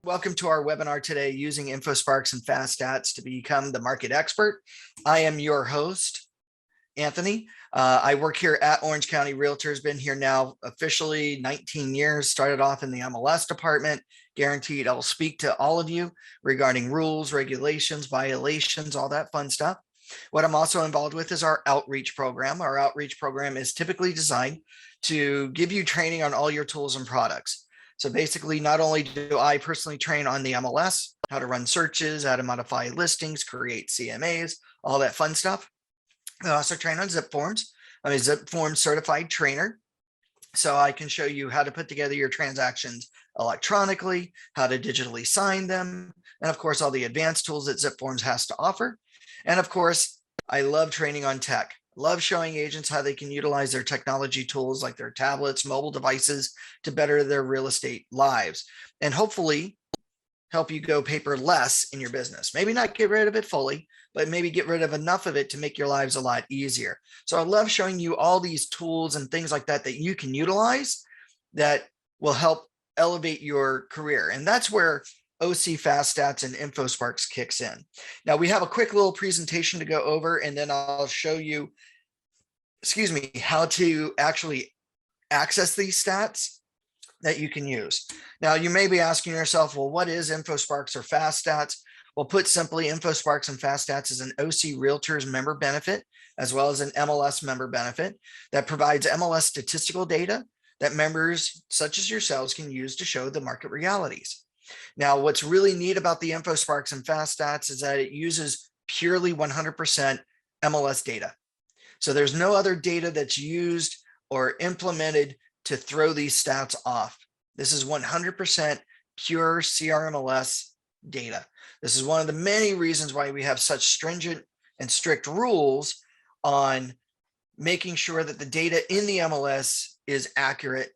Welcome to our webinar today, using InfoSparks and FastStats to become the market expert. I am your host, Anthony. I work here at Orange County Realtors, been here now officially 19 years, started off in the MLS department, guaranteed I'll speak to all of you regarding rules, regulations, violations, all that fun stuff. What I'm also involved with is our outreach program. Our outreach program is typically designed to give you training on all your tools and products. So basically, not only do I personally train on the MLS, how to run searches, how to modify listings, create CMAs, all that fun stuff. I also train on zip forms. I'm a zip form certified trainer. So I can show you how to put together your transactions electronically, how to digitally sign them, and of course, all the advanced tools that zip forms has to offer. And of course, I love training on tech. Love showing agents how they can utilize their technology tools like their tablets, mobile devices to better their real estate lives and hopefully help you go paperless in your business. Maybe not get rid of it fully, but maybe get rid of enough of it to make your lives a lot easier. So I love showing you all these tools and things like that that you can utilize that will help elevate your career. And that's where OC FastStats and InfoSparks kicks in. Now we have a quick little presentation to go over, and then I'll show you, how to actually access these stats that you can use. Now you may be asking yourself, well, what is InfoSparks or FastStats? Well, put simply, InfoSparks and FastStats is an OC Realtors member benefit, as well as an MLS member benefit that provides MLS statistical data that members such as yourselves can use to show the market realities. Now, what's really neat about the InfoSparks and FastStats is that it uses purely 100% MLS data. So there's no other data that's used or implemented to throw these stats off. This is 100% pure CRMLS data. This is one of the many reasons why we have such stringent and strict rules on making sure that the data in the MLS is accurate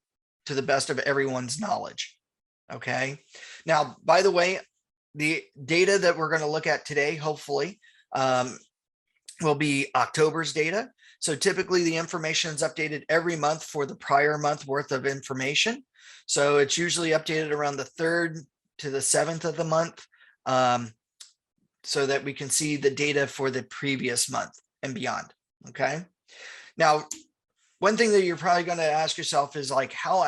to the best of everyone's knowledge. Okay. Now, by the way, the data that we're going to look at today, hopefully, will be October's data. So typically the information is updated every month for the prior month worth of information. So it's usually updated around the 3rd to the 7th of the month, so that we can see the data for the previous month and beyond. Okay. Now, one thing that you're probably going to ask yourself is like, how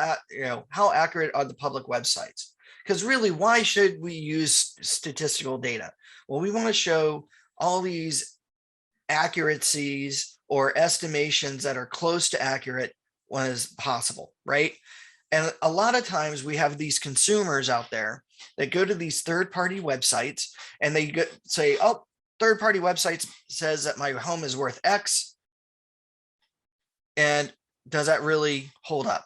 accurate are the public websites? Because really, why should we use statistical data? Well, we want to show all these accuracies or estimations that are close to accurate when is possible, right? And a lot of times we have these consumers out there that go to these third-party websites and they say, oh, third-party websites says that my home is worth X. And does that really hold up?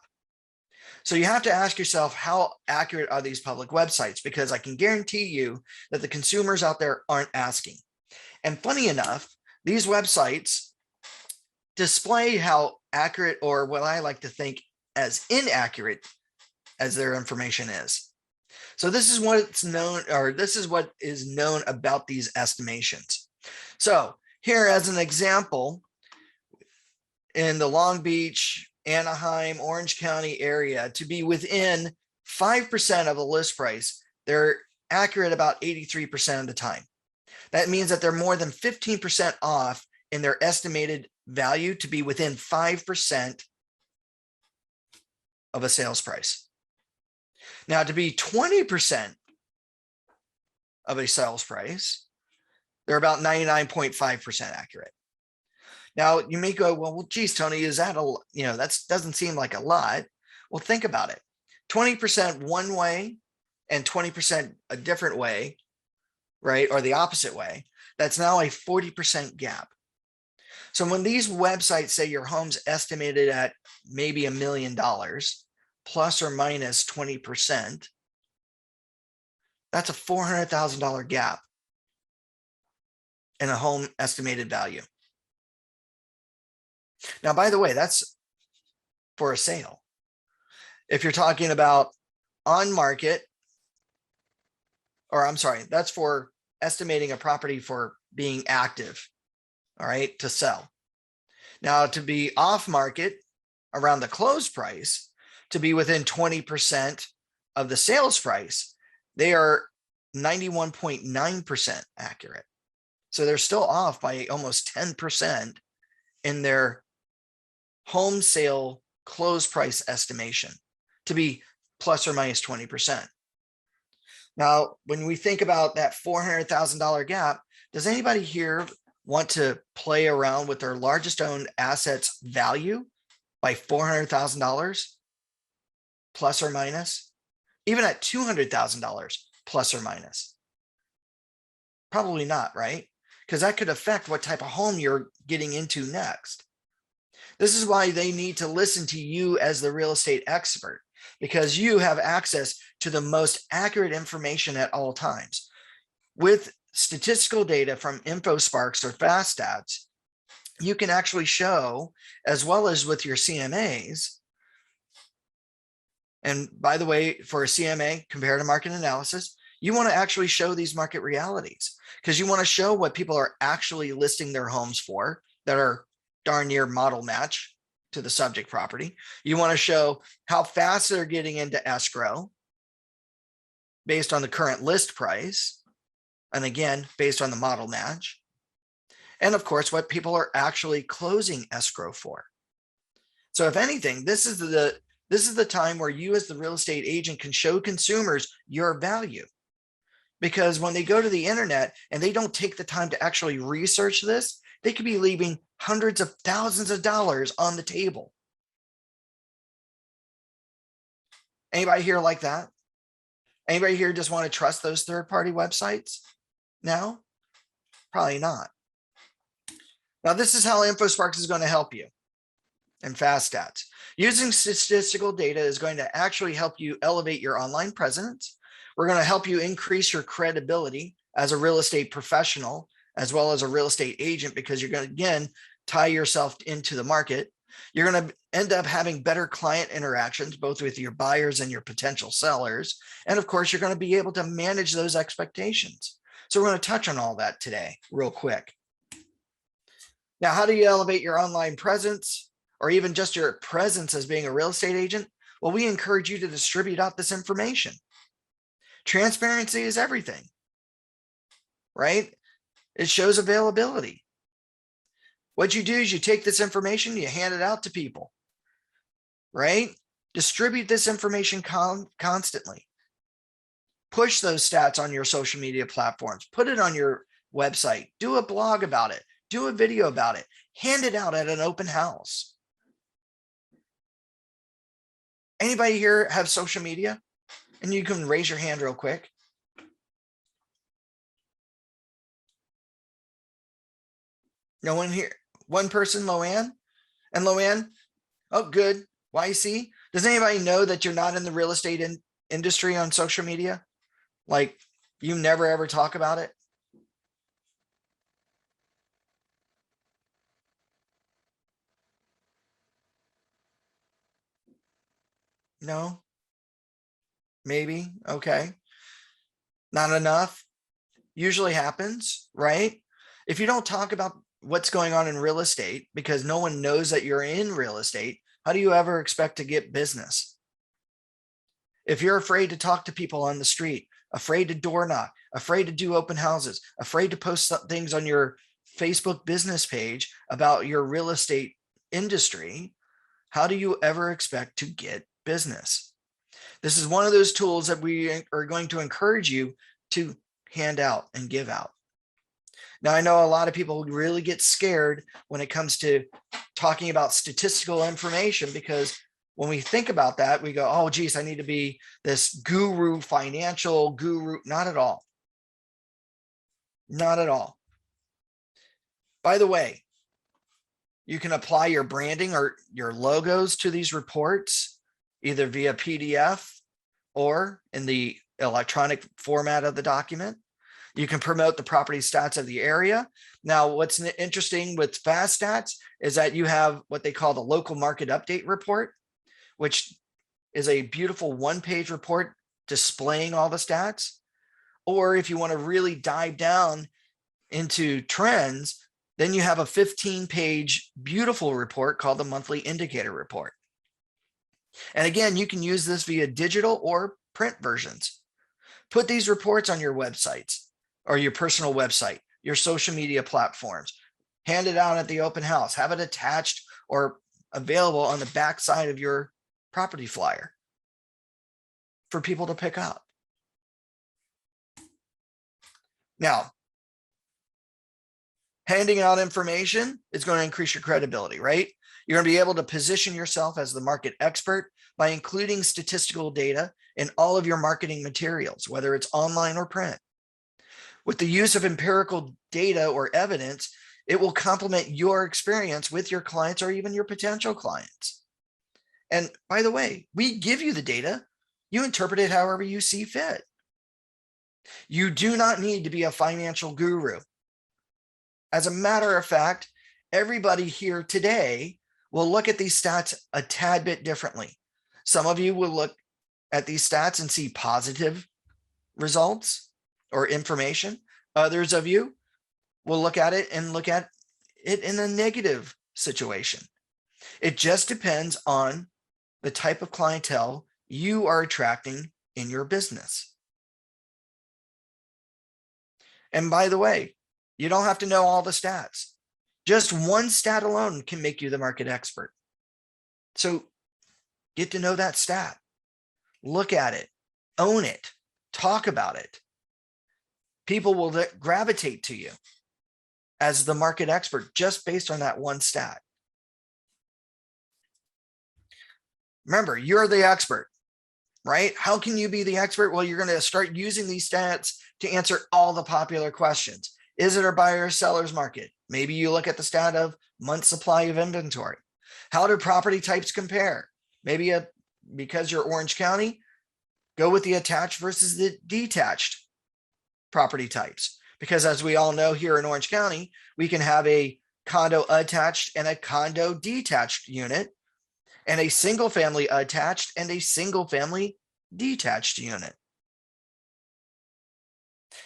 So you have to ask yourself, how accurate are these public websites? Because I can guarantee you that the consumers out there aren't asking. And funny enough, these websites display how accurate, or what I like to think as inaccurate, as their information is. So this is what's known, or this is what is known about these estimations. So here as an example, in the Long Beach, Anaheim, Orange County area, to be within 5% of the list price, they're accurate about 83% of the time. That means that they're more than 15% off in their estimated value to be within 5% of a sales price. Now, to be 20% of a sales price, they're about 99.5% accurate. Now, you may go, well, geez, Tony, is that that doesn't seem like a lot. Well, think about it. 20% one way and 20% a different way, right? Or the opposite way. That's now a 40% gap. So when these websites say your home's estimated at maybe $1 million, plus or minus 20%, that's a $400,000 gap in a home estimated value. Now, by the way, that's for a sale. If you're talking about on market, or I'm sorry, that's for estimating a property for being active, all right, to sell. Now, to be off market around the close price, to be within 20% of the sales price, they are 91.9% accurate. So they're still off by almost 10% in their home sale close price estimation to be plus or minus 20%. Now, when we think about that $400,000 gap, does anybody here want to play around with their largest owned assets value by $400,000 plus or minus? Even at $200,000 plus or minus? Probably not, right? Because that could affect what type of home you're getting into next. This is why they need to listen to you as the real estate expert, because you have access to the most accurate information at all times. With statistical data from InfoSparks or FastStats, you can actually show, as well as with your CMAs. And by the way, for a CMA, comparative market analysis, you want to actually show these market realities, because you want to show what people are actually listing their homes for that are darn near model match to the subject property. You want to show how fast they're getting into escrow based on the current list price. And again, based on the model match. And of course, what people are actually closing escrow for. So if anything, this is the time where you as the real estate agent can show consumers your value. Because when they go to the internet and they don't take the time to actually research this, they could be leaving hundreds of thousands of dollars on the table. Anybody here like that? Anybody here just want to trust those third-party websites now? Probably not. Now, this is how InfoSparks is going to help you in FastStats. Using statistical data is going to actually help you elevate your online presence. We're going to help you increase your credibility as a real estate professional, as well as a real estate agent, because you're going to, again, tie yourself into the market. You're going to end up having better client interactions, both with your buyers and your potential sellers. And of course, you're going to be able to manage those expectations. So we're going to touch on all that today real quick. Now, how do you elevate your online presence, or even just your presence as being a real estate agent? Well, we encourage you to distribute out this information. Transparency is everything, right? It shows availability. What you do is you take this information, you hand it out to people, right? Distribute this information constantly. Push those stats on your social media platforms. Put it on your website. Do a blog about it. Do a video about it. Hand it out at an open house. Anybody here have social media? And you can raise your hand real quick. No one here. One person, Loanne. And Loanne, oh, good. YC. Does anybody know that you're not in the real estate industry on social media? Like, you never ever talk about it? No? Maybe. Okay. Not enough. Usually happens, right? If you don't talk about what's going on in real estate because no one knows that you're in real estate, how do you ever expect to get business? If you're afraid to talk to people on the street, afraid to door knock, afraid to do open houses, afraid to post things on your Facebook business page about your real estate industry, how do you ever expect to get business? This is one of those tools that we are going to encourage you to hand out and give out. Now, I know a lot of people really get scared when it comes to talking about statistical information, because when we think about that, we go, oh, geez, I need to be this guru, financial guru. Not at all. Not at all. By the way, you can apply your branding or your logos to these reports, either via PDF or in the electronic format of the document. You can promote the property stats of the area. Now, what's interesting with FastStats is that you have what they call the local market update report, which is a beautiful one-page report displaying all the stats. Or if you want to really dive down into trends, then you have a 15-page beautiful report called the monthly indicator report. And again, you can use this via digital or print versions. Put these reports on your websites or your personal website, your social media platforms. Hand it out at the open house. Have it attached or available on the back side of your property flyer for people to pick up. Now, handing out information is going to increase your credibility, right? You're going to be able to position yourself as the market expert by including statistical data in all of your marketing materials, whether it's online or print. With the use of empirical data or evidence, it will complement your experience with your clients or even your potential clients. And by the way, we give you the data. You interpret it however you see fit. You do not need to be a financial guru. As a matter of fact, everybody here today will look at these stats a tad bit differently. Some of you will look at these stats and see positive results or information. Others of you will look at it and look at it in a negative situation. It just depends on the type of clientele you are attracting in your business. And by the way, you don't have to know all the stats. Just one stat alone can make you the market expert. So get to know that stat, look at it, own it, talk about it. People will gravitate to you as the market expert just based on that one stat. Remember, you're the expert, right? How can you be the expert? Well, you're going to start using these stats to answer all the popular questions. Is it a buyer or seller's market? Maybe you look at the stat of month supply of inventory. How do property types compare? Maybe because you're Orange County, go with the attached versus the detached property types. Because as we all know here in Orange County, we can have a condo attached and a condo detached unit, and a single family attached and a single family detached unit.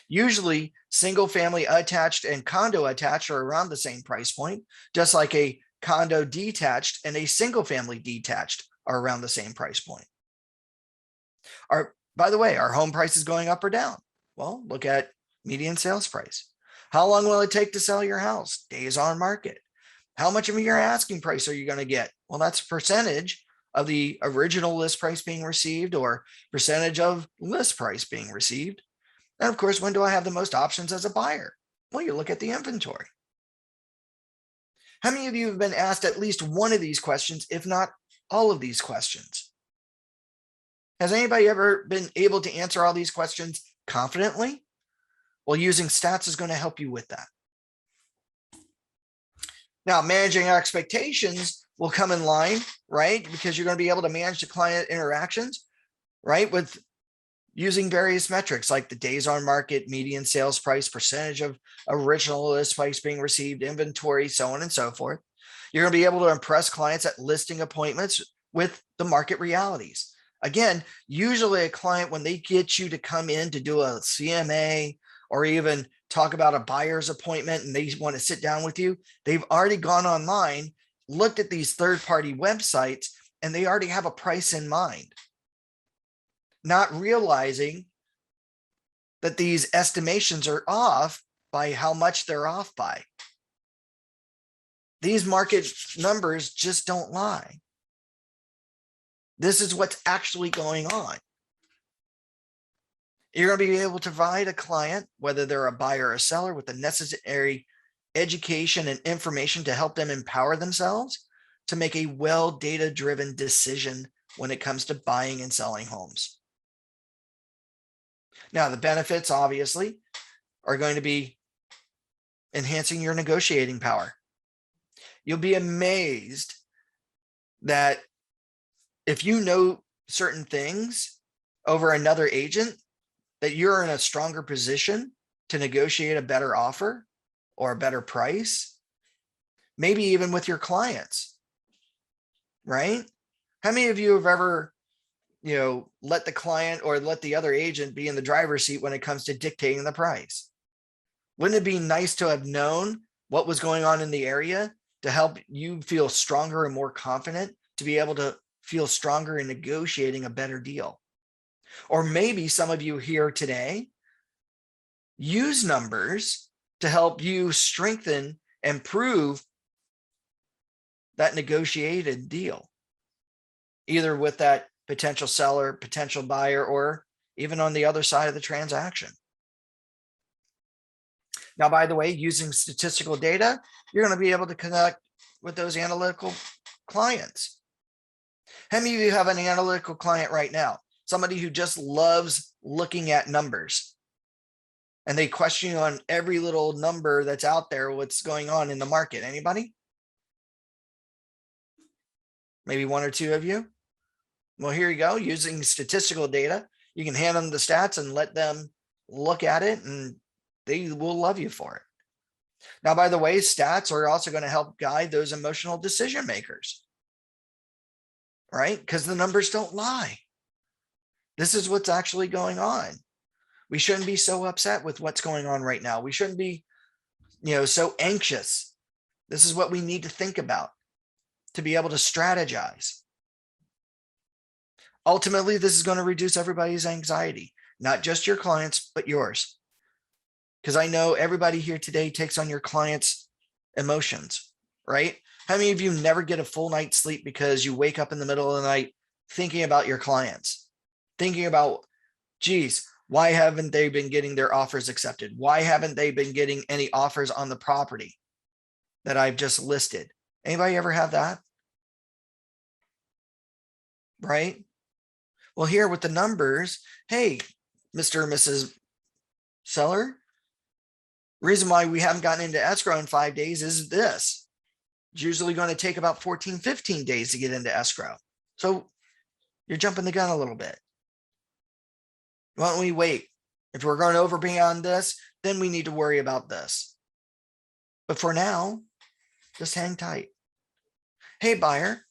Usually single family attached and condo attached are around the same price point, just like a condo detached and a single family detached are around the same price point. By the way, are home prices going up or down? Well, look at median sales price. How long will it take to sell your house? Days on market. How much of your asking price are you going to get? Well, that's a percentage of the original list price being received or percentage of list price being received. And of course, when do I have the most options as a buyer? Well, you look at the inventory. How many of you have been asked at least one of these questions, if not all of these questions? Has anybody ever been able to answer all these questions confidently? Well, using stats is going to help you with that. Now, managing expectations will come in line, right? Because you're going to be able to manage the client interactions, right? With using various metrics like the days on market, median sales price, percentage of original list price being received, inventory, so on and so forth. You're going to be able to impress clients at listing appointments with the market realities. Again, usually a client, when they get you to come in to do a CMA or even talk about a buyer's appointment and they want to sit down with you, they've already gone online, looked at these third-party websites, and they already have a price in mind, not realizing that these estimations are off by how much they're off by. These market numbers just don't lie. This is what's actually going on. You're going to be able to provide a client, whether they're a buyer or a seller, with the necessary education and information to help them empower themselves to make a well data-driven decision when it comes to buying and selling homes. Now, the benefits obviously are going to be enhancing your negotiating power. You'll be amazed that if you know certain things over another agent, that you're in a stronger position to negotiate a better offer or a better price, maybe even with your clients, right? How many of you have ever, let the client or let the other agent be in the driver's seat when it comes to dictating the price? Wouldn't it be nice to have known what was going on in the area to help you feel stronger and more confident to be able to feel stronger in negotiating a better deal? Or maybe some of you here today use numbers to help you strengthen and prove that negotiated deal, either with that potential seller, potential buyer, or even on the other side of the transaction. Now, by the way, using statistical data, you're going to be able to connect with those analytical clients. How many of you have an analytical client right now? Somebody who just loves looking at numbers and they question you on every little number that's out there, what's going on in the market. Anybody? Maybe one or two of you. Well, here you go. Using statistical data, you can hand them the stats and let them look at it, and they will love you for it. Now, by the way, stats are also going to help guide those emotional decision makers, right? Because the numbers don't lie. This is what's actually going on. We shouldn't be so upset with what's going on right now. We shouldn't be, so anxious. This is what we need to think about to be able to strategize. Ultimately, this is going to reduce everybody's anxiety, not just your clients, but yours. Because I know everybody here today takes on your clients' emotions, right? How many of you never get a full night's sleep because you wake up in the middle of the night thinking about your clients, thinking about, geez, why haven't they been getting their offers accepted? Why haven't they been getting any offers on the property that I've just listed? Anybody ever have that? Right? Well, here with the numbers, hey, Mr. or Mrs. Seller, reason why we haven't gotten into escrow in 5 days is this. It's usually going to take about 14, 15 days to get into escrow. So you're jumping the gun a little bit. Why don't we wait? If we're going over beyond this, then we need to worry about this. But for now, just hang tight. Hey, buyer,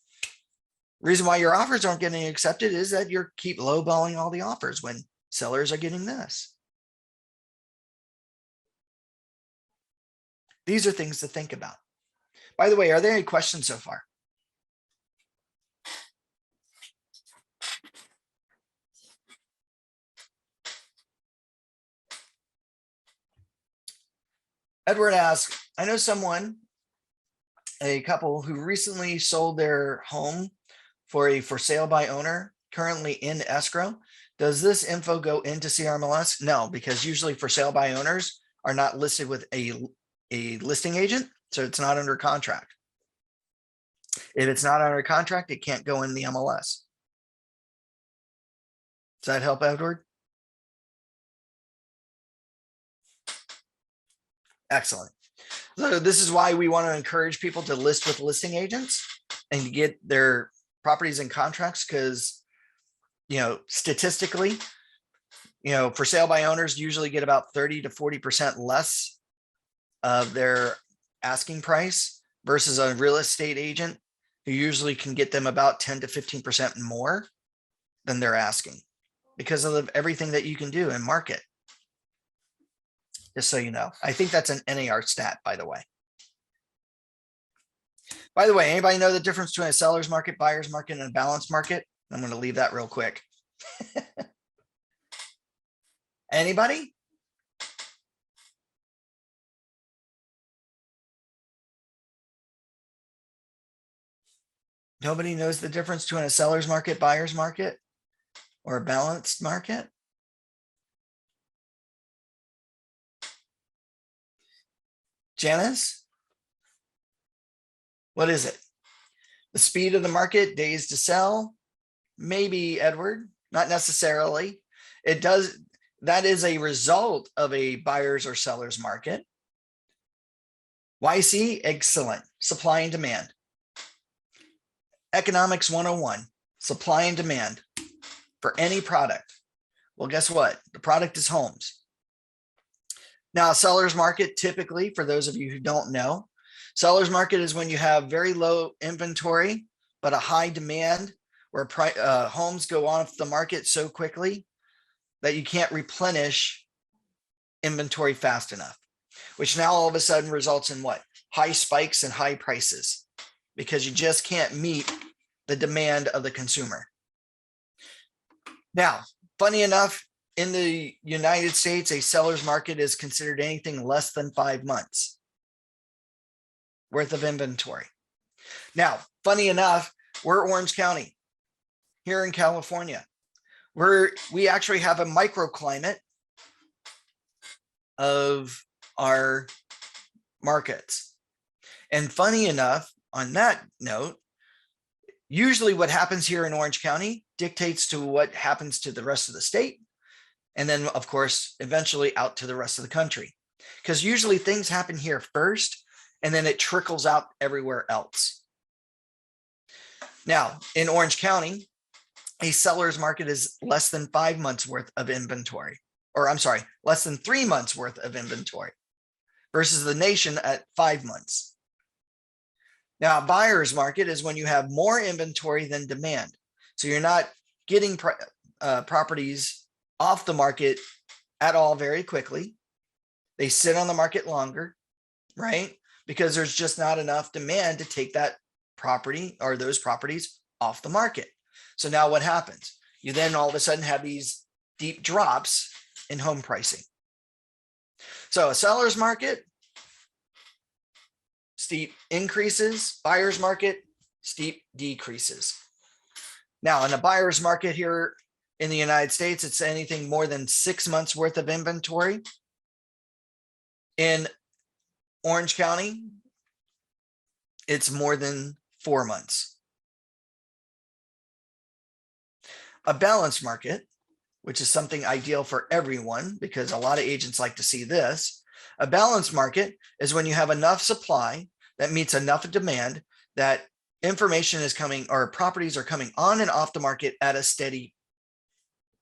reason why your offers aren't getting accepted is that you keep lowballing all the offers when sellers are getting this. These are things to think about. By the way, are there any questions so far? Edward asks, I know a couple who recently sold their home for a for sale by owner, currently in escrow. Does this info go into CRMLS? No, because usually for sale by owners are not listed with a listing agent, so it's not under contract. If it's not under contract, it can't go in the MLS. Does that help, Edward? Excellent. So this is why we want to encourage people to list with listing agents and get their properties and contracts, because, statistically, for sale by owners usually get about 30 to 40% less of their asking price versus a real estate agent who usually can get them about 10 to 15% more than they're asking because of everything that you can do and market. Just so you know, I think that's an NAR stat, by the way. By the way, anybody know the difference between a seller's market, buyer's market, and a balanced market? I'm going to leave that real quick. Anybody? Nobody knows the difference between a seller's market, buyer's market, or a balanced market? Janice? What is it? The speed of the market, days to sell? Maybe, Edward, not necessarily. That is a result of a buyer's or seller's market. YC, excellent. Supply and demand. Economics 101, supply and demand for any product. Well, guess what? The product is homes. Now, a seller's market, typically, for those of you who don't know, seller's market is when you have very low inventory, but a high demand, where homes go off the market so quickly that you can't replenish inventory fast enough, which now all of a sudden results in what? High spikes and high prices, because you just can't meet the demand of the consumer. Now, Funny enough, in the United States, a seller's market is considered anything less than 5 months worth of inventory. Now, funny enough, we're Orange County here in California. We actually have a microclimate of our markets. And funny enough, on that note, usually what happens here in Orange County dictates to what happens to the rest of the state. And then, of course, eventually out to the rest of the country. Because usually things happen here first, and then it trickles out everywhere else. Now, in Orange County, a seller's market is less than 5 months worth of inventory, or I'm sorry, less than 3 months worth of inventory versus the nation at 5 months. Now, a buyer's market is when you have more inventory than demand. So you're not getting properties off the market at all very quickly. They sit on the market longer, right? Because there's just not enough demand to take that property or those properties off the market. So now what happens? You then all of a sudden have these deep drops in home pricing. So a seller's market, steep increases, buyer's market, steep decreases. Now in a buyer's market here in the United States, it's anything more than 6 months worth of inventory. In Orange County, it's more than 4 months. A balanced market, which is something ideal for everyone because a lot of agents like to see this. A balanced market is when you have enough supply that meets enough demand that information is coming or properties are coming on and off the market at a steady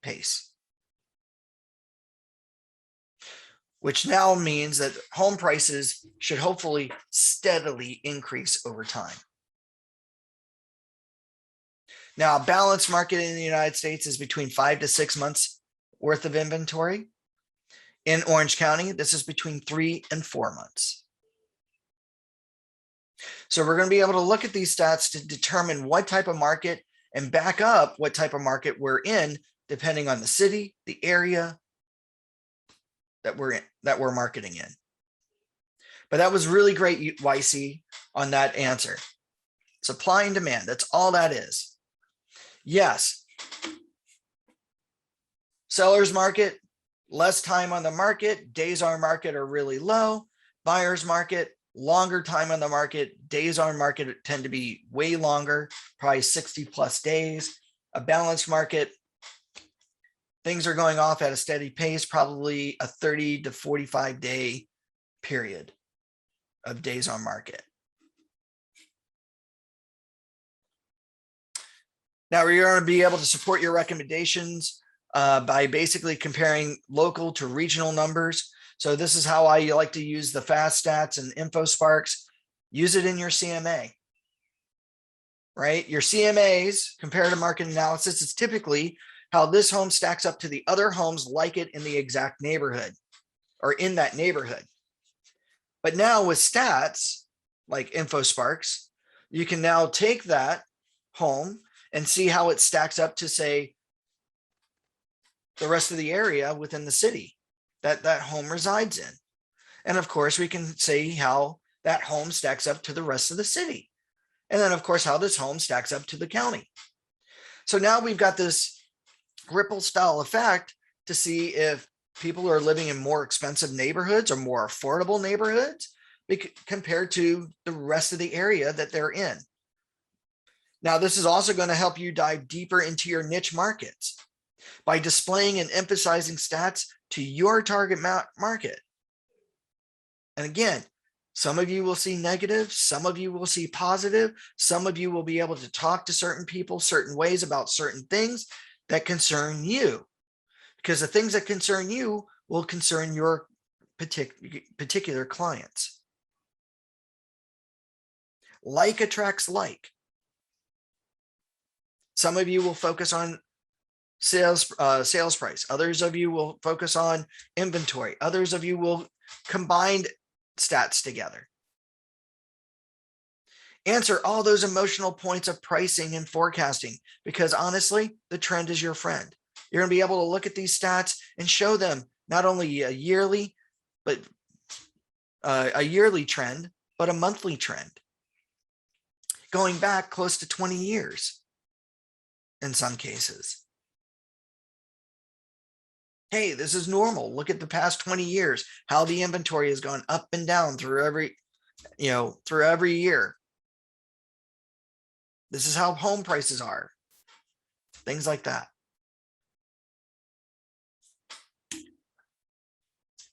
pace. Which now means that home prices should hopefully steadily increase over time. Now, a balanced market in the United States is between 5 to 6 months worth of inventory. In Orange County, this is between 3 and 4 months. So we're going to be able to look at these stats to determine what type of market and back up what type of market we're in, depending on the city, the area that we're marketing in. But that was really great, YC, on that answer. Supply and demand, that's all that is. Yes. Seller's market, less time on the market, days on market are really low. Buyer's market, longer time on the market, days on market tend to be way longer, probably 60 plus days. A balanced market, things are going off at a steady pace, probably a 30 to 45 day period of days on market. Now we're going to be able to support your recommendations by basically comparing local to regional numbers. So this is how I like to use the FastStats and InfoSparks. Use it in your CMA, right? Your CMAs, comparative market analysis, is typically how this home stacks up to the other homes like it in the exact neighborhood or in that neighborhood. But now with stats like InfoSparks, you can now take that home and see how it stacks up to, say, the rest of the area within the city that that home resides in. And of course, we can say how that home stacks up to the rest of the city. And then, of course, how this home stacks up to the county. So now we've got this ripple style effect to see if people are living in more expensive neighborhoods or more affordable neighborhoods compared to the rest of the area that they're in. Now, this is also going to help you dive deeper into your niche markets by displaying and emphasizing stats to your target market. And again, some of you will see negative, some of you will see positive, some of you will be able to talk to certain people certain ways about certain things that concern you, because the things that concern you will concern your particular clients. Like attracts like. Some of you will focus on sales price. Others of you will focus on inventory. Others of you will combine stats together. Answer all those emotional points of pricing and forecasting, because honestly, the trend is your friend. You're going to be able to look at these stats and show them not only a yearly, but a yearly trend, but a monthly trend, going back close to 20 years in some cases. Hey, this is normal. Look at the past 20 years, how the inventory has gone up and down through every year. This is how home prices are. Things like that.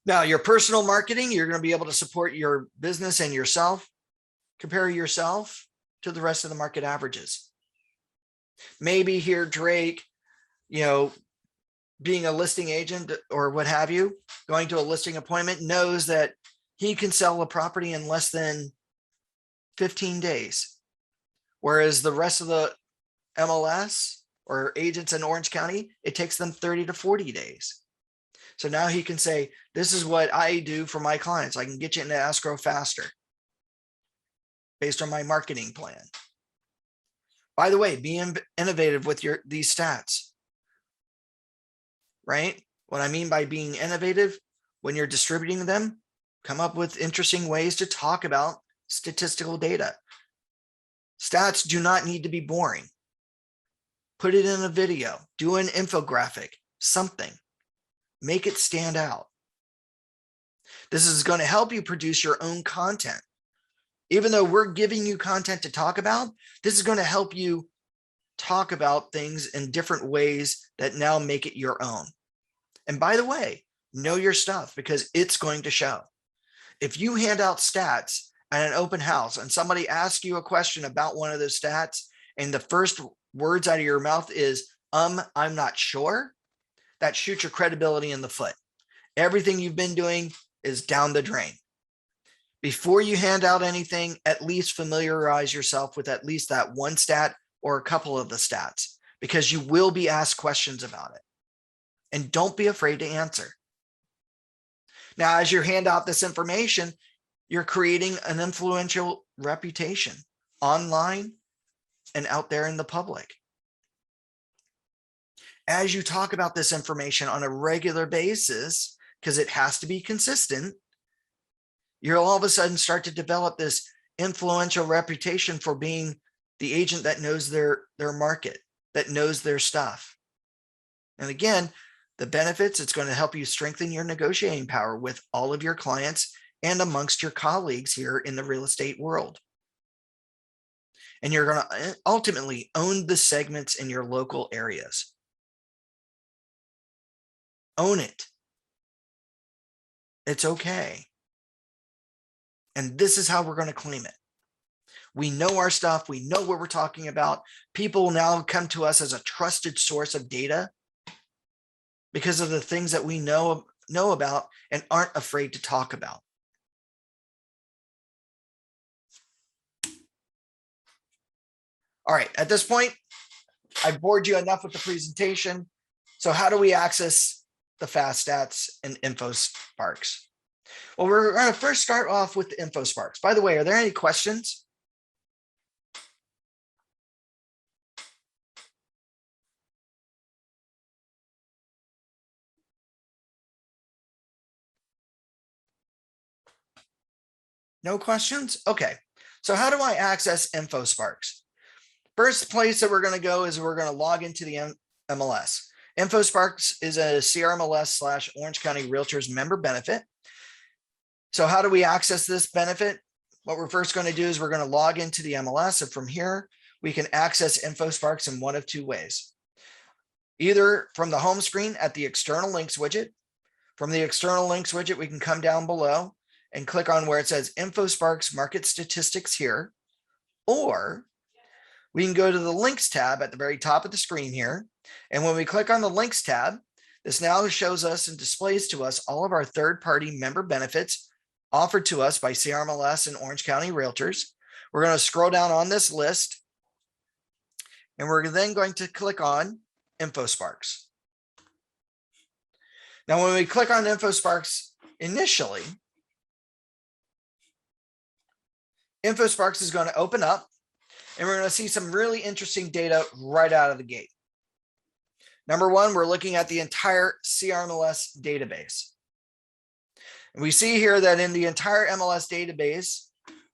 Now, your personal marketing, you're going to be able to support your business and yourself. Compare yourself to the rest of the market averages. Maybe here, Drake, being a listing agent or what have you, going to a listing appointment, knows that he can sell a property in less than 15 days. Whereas the rest of the MLS or agents in Orange County, it takes them 30 to 40 days. So now he can say, this is what I do for my clients. I can get you into escrow faster based on my marketing plan. By the way, be innovative with these stats, right? What I mean by being innovative, when you're distributing them, come up with interesting ways to talk about statistical data. Stats do not need to be boring. Put it in a video, do an infographic, something. Make it stand out. This is going to help you produce your own content. Even though we're giving you content to talk about, this is going to help you talk about things in different ways that now make it your own. And by the way, know your stuff because it's going to show. If you hand out stats at an open house and somebody asks you a question about one of those stats and the first words out of your mouth is, I'm not sure, that shoots your credibility in the foot. Everything you've been doing is down the drain. Before you hand out anything, at least familiarize yourself with at least that one stat or a couple of the stats, because you will be asked questions about it. And don't be afraid to answer. Now, as you hand out this information, you're creating an influential reputation online and out there in the public. As you talk about this information on a regular basis, because it has to be consistent, you'll all of a sudden start to develop this influential reputation for being the agent that knows their market, that knows their stuff. And again, the benefits, it's going to help you strengthen your negotiating power with all of your clients and amongst your colleagues here in the real estate world. And you're going to ultimately own the segments in your local areas. Own it. It's okay. And this is how we're going to claim it. We know our stuff. We know what we're talking about. People now come to us as a trusted source of data because of the things that we know about and aren't afraid to talk about. All right, at this point, I've bored you enough with the presentation. So how do we access the FastStats and InfoSparks? Well, we're going to first start off with the InfoSparks. By the way, are there any questions? No questions? Okay. So how do I access InfoSparks? First place that we're going to go is we're going to log into the MLS. InfoSparks is a CRMLS / Orange County Realtors member benefit. So how do we access this benefit? What we're first going to do is we're going to log into the MLS, and from here, we can access InfoSparks in one of two ways. Either from the home screen at the external links widget. From the external links widget, we can come down below and click on where it says InfoSparks Market Statistics here, or we can go to the links tab at the very top of the screen here. And when we click on the links tab, this now shows us and displays to us all of our third-party member benefits offered to us by CRMLS and Orange County Realtors. We're going to scroll down on this list, and we're then going to click on InfoSparks. Now, when we click on InfoSparks initially, InfoSparks is going to open up, and we're going to see some really interesting data right out of the gate. Number one, we're looking at the entire CRMLS database. And we see here that in the entire MLS database,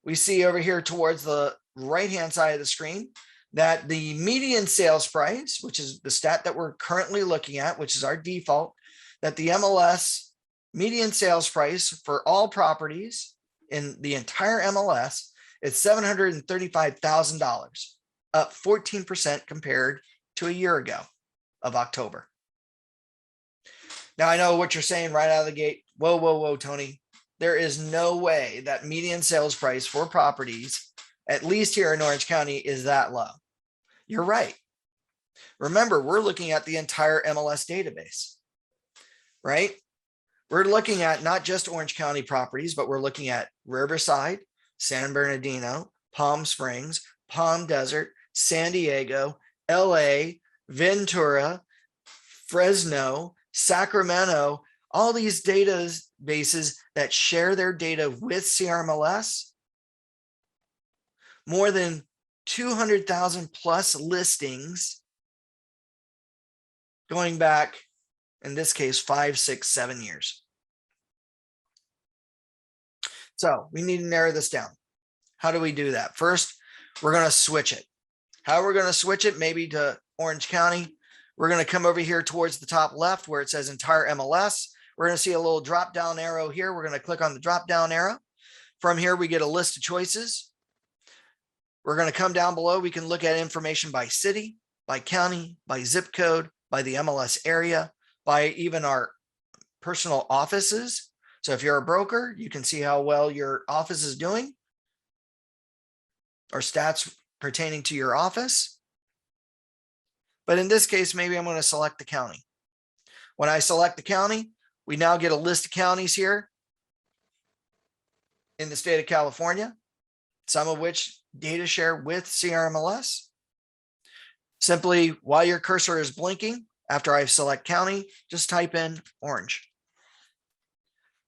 we see over here towards the right-hand side of the screen that the median sales price, which is the stat that we're currently looking at, which is our default, that the MLS median sales price for all properties in the entire MLS is $735,000, up 14% compared to a year ago of October. Now, I know what you're saying right out of the gate. Whoa, whoa, whoa, Tony. There is no way that median sales price for properties, at least here in Orange County, is that low. You're right. Remember, we're looking at the entire MLS database, right? We're looking at not just Orange County properties, but we're looking at Riverside, San Bernardino, Palm Springs, Palm Desert, San Diego, LA, Ventura, Fresno, Sacramento, all these databases that share their data with CRMLS. More than 200,000 plus listings going back, in this case, 5, 6, 7 years. So we need to narrow this down. How do we do that? First, we're going to switch it. How we're going to switch it, maybe to Orange County. We're going to come over here towards the top left where it says entire MLS. We're going to see a little drop down arrow here. We're going to click on the drop down arrow. From here, we get a list of choices. We're going to come down below. We can look at information by city, by county, by zip code, by the MLS area, by even our personal offices. So if you're a broker, you can see how well your office is doing or stats pertaining to your office. But in this case, maybe I'm going to select the county. When I select the county, we now get a list of counties here in the state of California, some of which data share with CRMLS. Simply, while your cursor is blinking, after I select county, just type in Orange.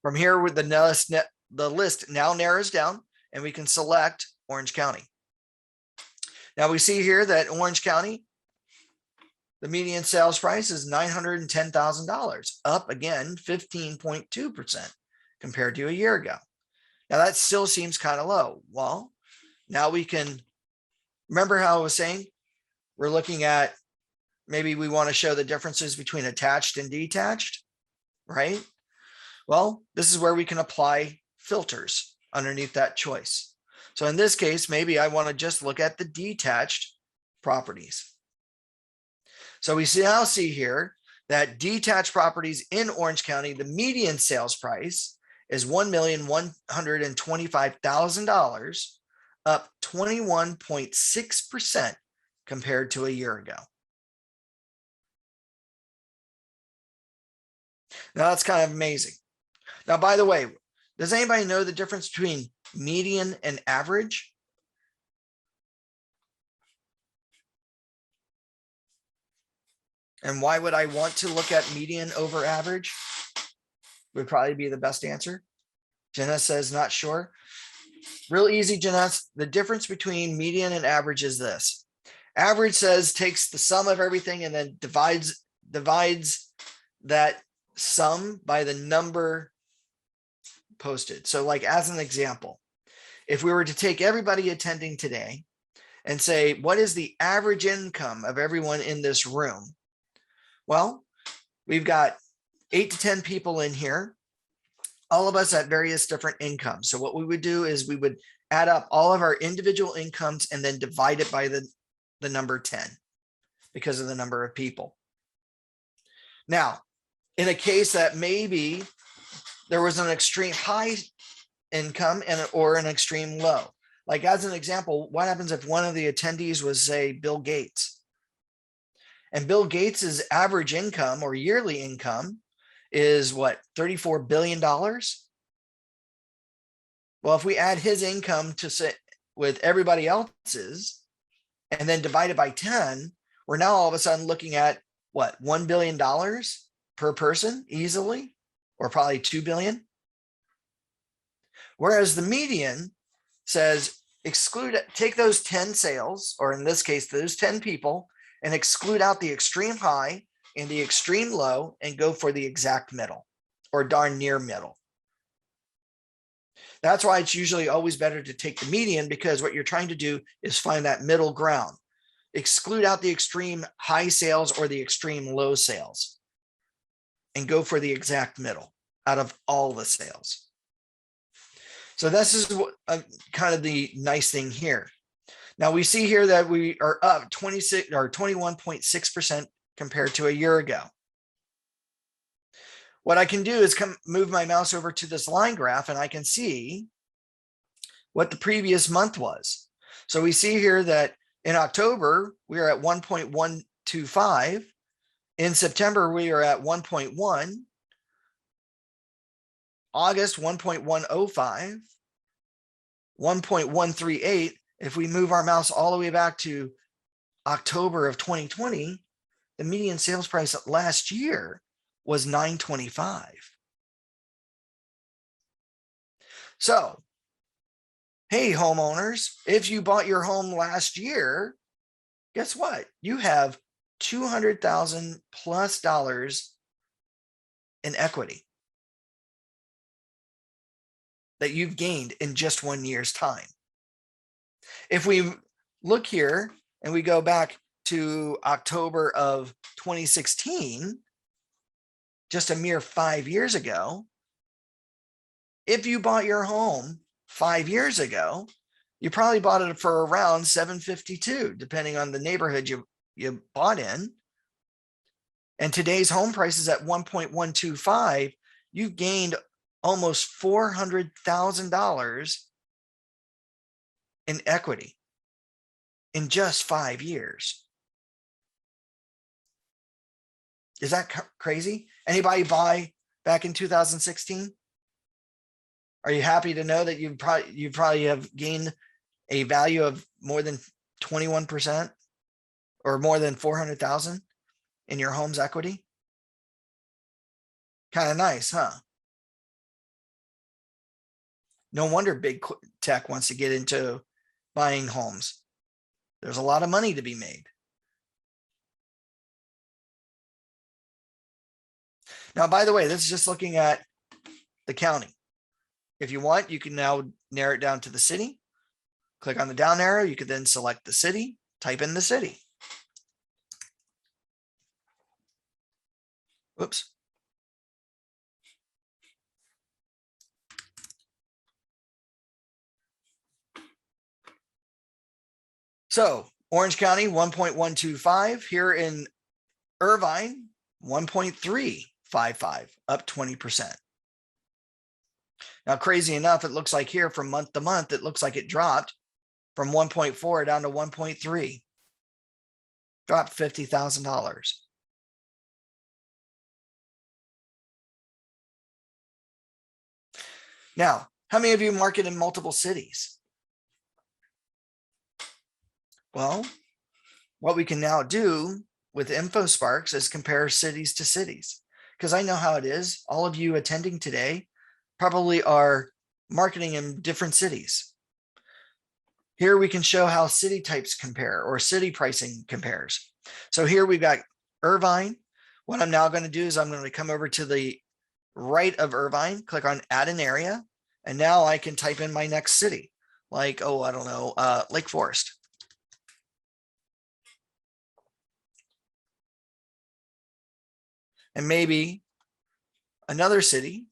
From here, with the list now narrows down, and we can select Orange County. Now we see here that Orange County, the median sales price is $910,000, up again 15.2% compared to a year ago. Now that still seems kind of low. Well, now we can remember how I was saying we're looking at, maybe we want to show the differences between attached and detached, right? Well, this is where we can apply filters underneath that choice. So in this case, maybe I want to just look at the detached properties. So we now see here that detached properties in Orange County, the median sales price is $1,125,000, up 21.6% compared to a year ago. Now that's kind of amazing. Now, by the way, does anybody know the difference between median and average? And why would I want to look at median over average? Would probably be the best answer. Jenna says not sure. Real easy, Jenna. The difference between median and average is this. Average says takes the sum of everything and then divides that sum by the number posted. So like as an example, if we were to take everybody attending today and say, what is the average income of everyone in this room? Well, we've got 8 to 10 people in here, all of us at various different incomes. So what we would do is we would add up all of our individual incomes and then divide it by the number 10 because of the number of people. Now, in a case that maybe there was an extreme high income or an extreme low, like as an example, what happens if one of the attendees was, say, Bill Gates? And Bill Gates's average income or yearly income is what, $34 billion? Well, if we add his income to say with everybody else's and then divide it by 10, we're now all of a sudden looking at what, $1 billion per person easily, or probably 2 billion. Whereas the median says take those 10 sales, or in this case, those 10 people, and exclude out the extreme high and the extreme low and go for the exact middle or darn near middle. That's why it's usually always better to take the median, because what you're trying to do is find that middle ground. Exclude out the extreme high sales or the extreme low sales and go for the exact middle out of all the sales. So this is what, kind of the nice thing here. Now we see here that we are up 26 or 21.6% compared to a year ago. What I can do is move my mouse over to this line graph and I can see what the previous month was. So we see here that in October, we are at 1.125. In September, we are at 1.1. August, 1.105. 1.138. If we move our mouse all the way back to October of 2020, the median sales price last year was $925. So, hey, homeowners, if you bought your home last year, guess what? You have $200,000 plus in equity that you've gained in just 1 year's time. If we look here and we go back to October of 2016, just a mere 5 years ago, if you bought your home 5 years ago, you probably bought it for around $752, depending on the neighborhood you bought in. And today's home price is at 1.125. You've gained almost $400,000 in equity in just 5 years. Is that crazy? Anybody buy back in 2016? Are you happy to know that you probably have gained a value of more than 21% or more than 400,000 in your home's equity? Kind of nice, huh? No wonder big tech wants to get into buying homes. There's a lot of money to be made. Now, by the way, this is just looking at the county. If you want, you can now narrow it down to the city. Click on the down arrow. You could then select the city, type in the city. Oops. So Orange County, 1.125. Here in Irvine, 1.355, up 20%. Now, crazy enough, it looks like here from month to month, it looks like it dropped from 1.4 down to 1.3. Dropped $50,000. Now, how many of you market in multiple cities? Well, what we can now do with InfoSparks is compare cities to cities, because I know how it is. All of you attending today probably are marketing in different cities. Here we can show how city types compare or city pricing compares. So here we've got Irvine. What I'm now going to do is I'm going to come over to the right of Irvine, click on add an area, and now I can type in my next city, like, oh, I don't know, Lake Forest. And maybe another city,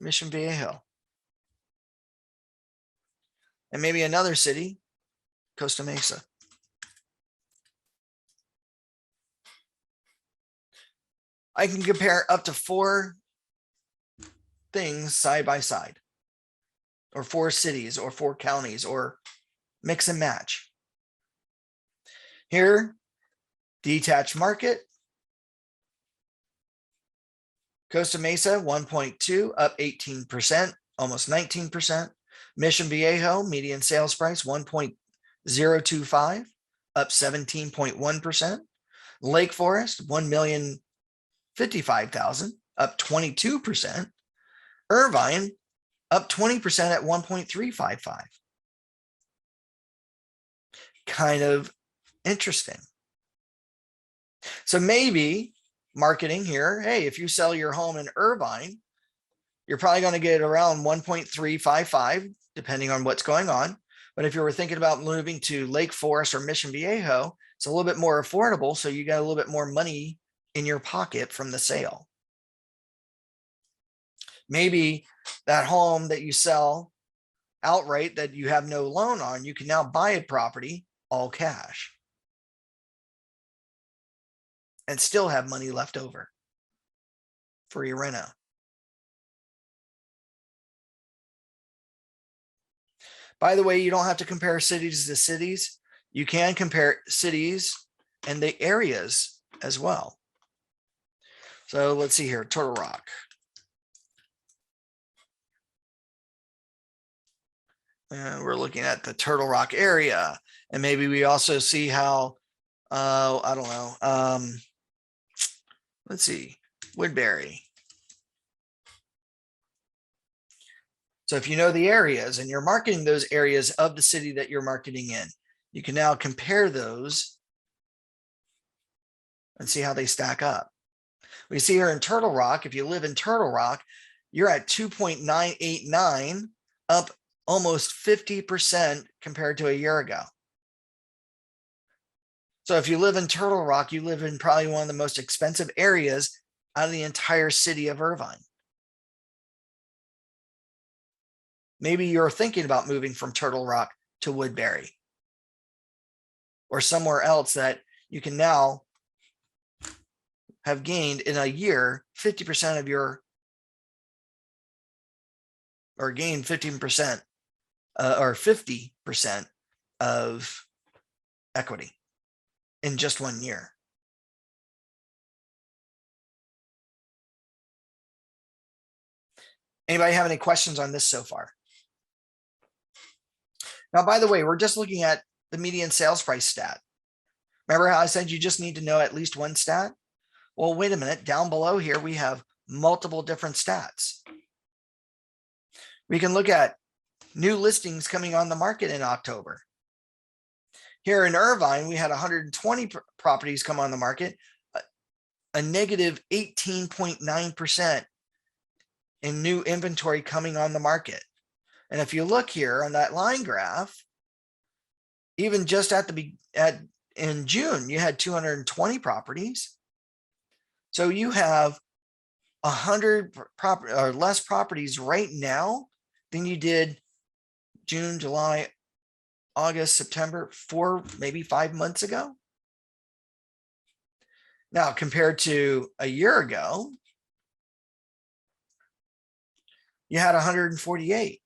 Mission Viejo. And maybe another city, Costa Mesa. I can compare up to 4 things side by side, or 4 cities, or 4 counties, or mix and match. Here, detached market. Costa Mesa, 1.2, up 18%, almost 19%. Mission Viejo, median sales price, 1.025, up 17.1%. Lake Forest, 1,055,000, up 22%. Irvine, up 20% at 1.355. Kind of interesting. So maybe marketing here, hey, if you sell your home in Irvine, you're probably going to get around 1.355, depending on what's going on. But if you were thinking about moving to Lake Forest or Mission Viejo, it's a little bit more affordable. So you got a little bit more money in your pocket from the sale. Maybe that home that you sell outright that you have no loan on, you can now buy a property all cash and still have money left over for your reno. By the way, you don't have to compare cities to cities. You can compare cities and the areas as well. So let's see here, Turtle Rock. And we're looking at the Turtle Rock area. And maybe we also see how, I don't know, let's see, Woodbury. So if you know the areas and you're marketing those areas of the city that you're marketing in, you can now compare those and see how they stack up. We see here in Turtle Rock, if you live in Turtle Rock, you're at 2.989, up almost 50% compared to a year ago. So if you live in Turtle Rock, you live in probably one of the most expensive areas out of the entire city of Irvine. Maybe you're thinking about moving from Turtle Rock to Woodbury or somewhere else that you can now have gained in a year 50% of your, or gained 15% or 50% of equity in just 1 year. Anybody have any questions on this so far? Now, by the way, we're just looking at the median sales price stat. Remember how I said you just need to know at least one stat? Well, wait a minute. Down below here, we have multiple different stats. We can look at new listings coming on the market in October. Here in Irvine, we had 120 properties come on the market, a negative 18.9% in new inventory coming on the market. And if you look here on that line graph, even just in June, you had 220 properties. So you have 100 or less properties right now than you did June, July, August, September, 4, maybe 5 months ago. Now, compared to a year ago, you had 148.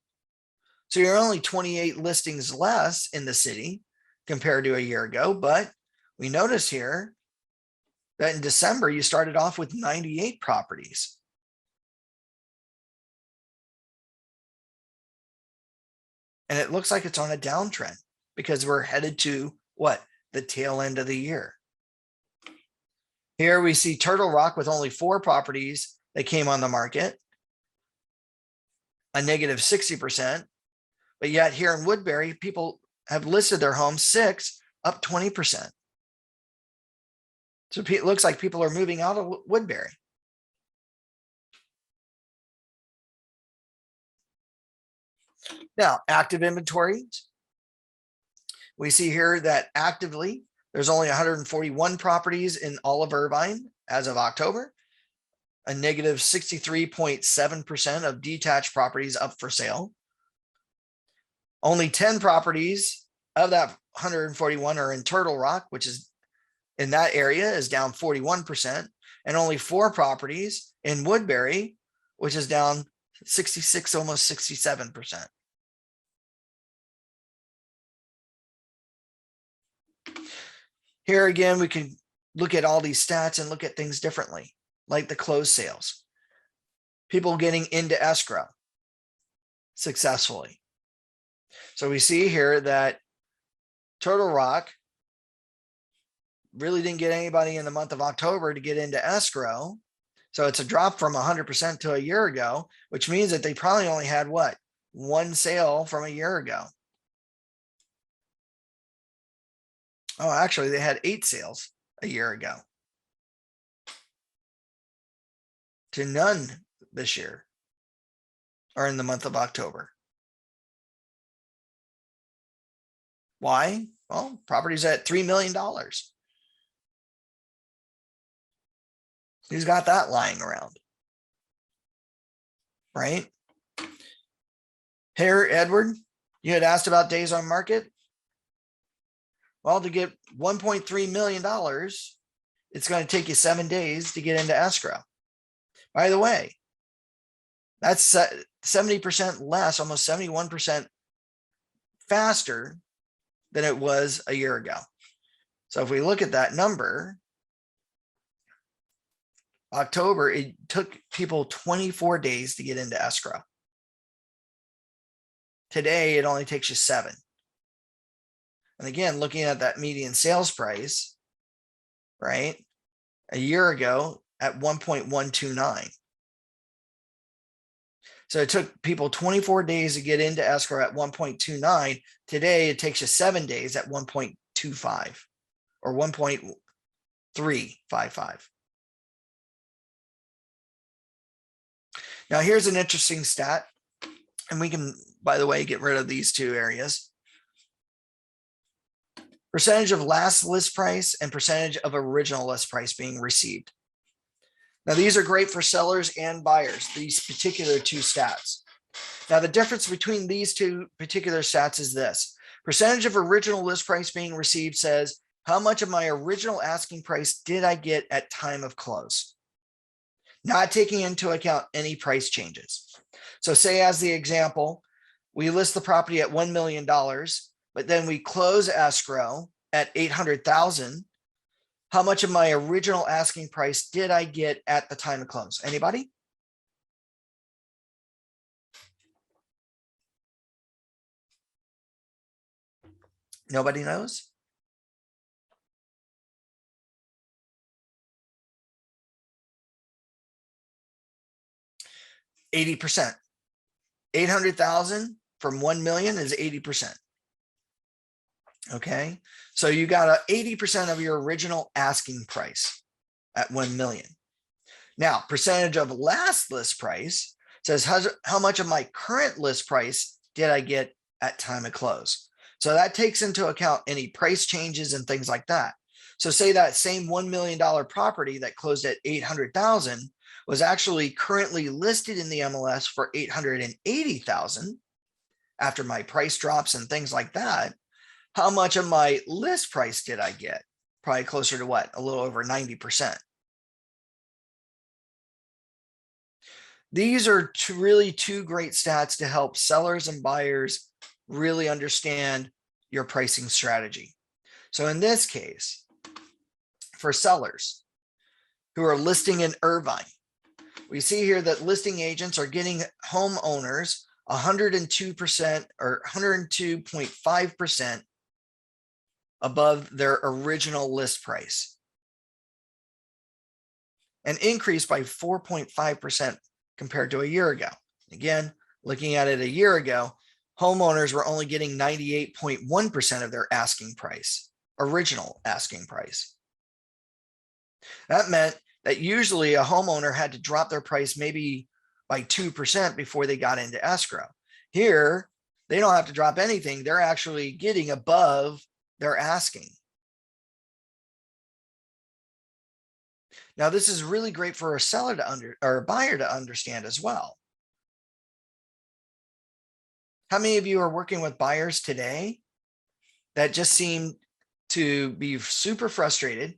So you're only 28 listings less in the city compared to a year ago. But we notice here that in December, you started off with 98 properties. And it looks like it's on a downtrend because we're headed to what? The tail end of the year. Here we see Turtle Rock with only 4 properties that came on the market, a negative 60%. But yet here in Woodbury, people have listed their homes 6, up 20%. So it looks like people are moving out of Woodbury. Now, active inventories. We see here that actively, there's only 141 properties in all of Irvine as of October, a negative 63.7% of detached properties up for sale. Only 10 properties of that 141 are in Turtle Rock, which is in that area is down 41%, and only 4 properties in Woodbury, which is down 66, almost 67%. Here again, we can look at all these stats and look at things differently, like the closed sales. People getting into escrow successfully. So we see here that Turtle Rock really didn't get anybody in the month of October to get into escrow. So it's a drop from 100% to a year ago, which means that they probably only had what? 1 sale from a year ago. Oh, actually they had 8 sales a year ago. to none this year or in the month of October. Why? Well, property's at $3 million. Who's got that lying around? Right? Here, Edward, you had asked about days on market. Well, to get $1.3 million, it's going to take you 7 days to get into escrow. By the way, that's 70% less, almost 71% faster than it was a year ago. So if we look at that number, October, it took people 24 days to get into escrow. Today, it only takes you 7. And again, looking at that median sales price, right? A year ago at 1.129. So it took people 24 days to get into escrow at 1.29. Today, it takes you 7 days at 1.25 or 1.355. Now, here's an interesting stat, and we can, by the way, get rid of these two areas. Percentage of last list price and percentage of original list price being received. Now, these are great for sellers and buyers, these particular two stats. Now, the difference between these two particular stats is this. Percentage of original list price being received says, how much of my original asking price did I get at time of close? Not taking into account any price changes. So say as the example, we list the property at $1 million, but then we close escrow at $800,000. How much of my original asking price did I get at the time of close? Anybody? Nobody knows? %. 800,000 from 1 million is 80%. Okay, so you got 80% of your original asking price at 1 million. Now, percentage of last list price says how much of my current list price did I get at time of close? So that takes into account any price changes and things like that. So say that same $1 million property that closed at 800,000 was actually currently listed in the MLS for 880,000 after my price drops and things like that. How much of my list price did I get? Probably closer to what? A little over 90%. These are really two great stats to help sellers and buyers really understand your pricing strategy. So in this case, for sellers who are listing in Irvine, we see here that listing agents are getting homeowners 102% or 102.5% above their original list price, an increase by 4.5% compared to a year ago. Again, looking at it a year ago, homeowners were only getting 98.1% of their asking price, original asking price. That meant that usually a homeowner had to drop their price maybe by 2% before they got into escrow. Here, they don't have to drop anything. They're actually getting above their asking. Now, this is really great for a seller or a buyer to understand as well. How many of you are working with buyers today that just seem to be super frustrated?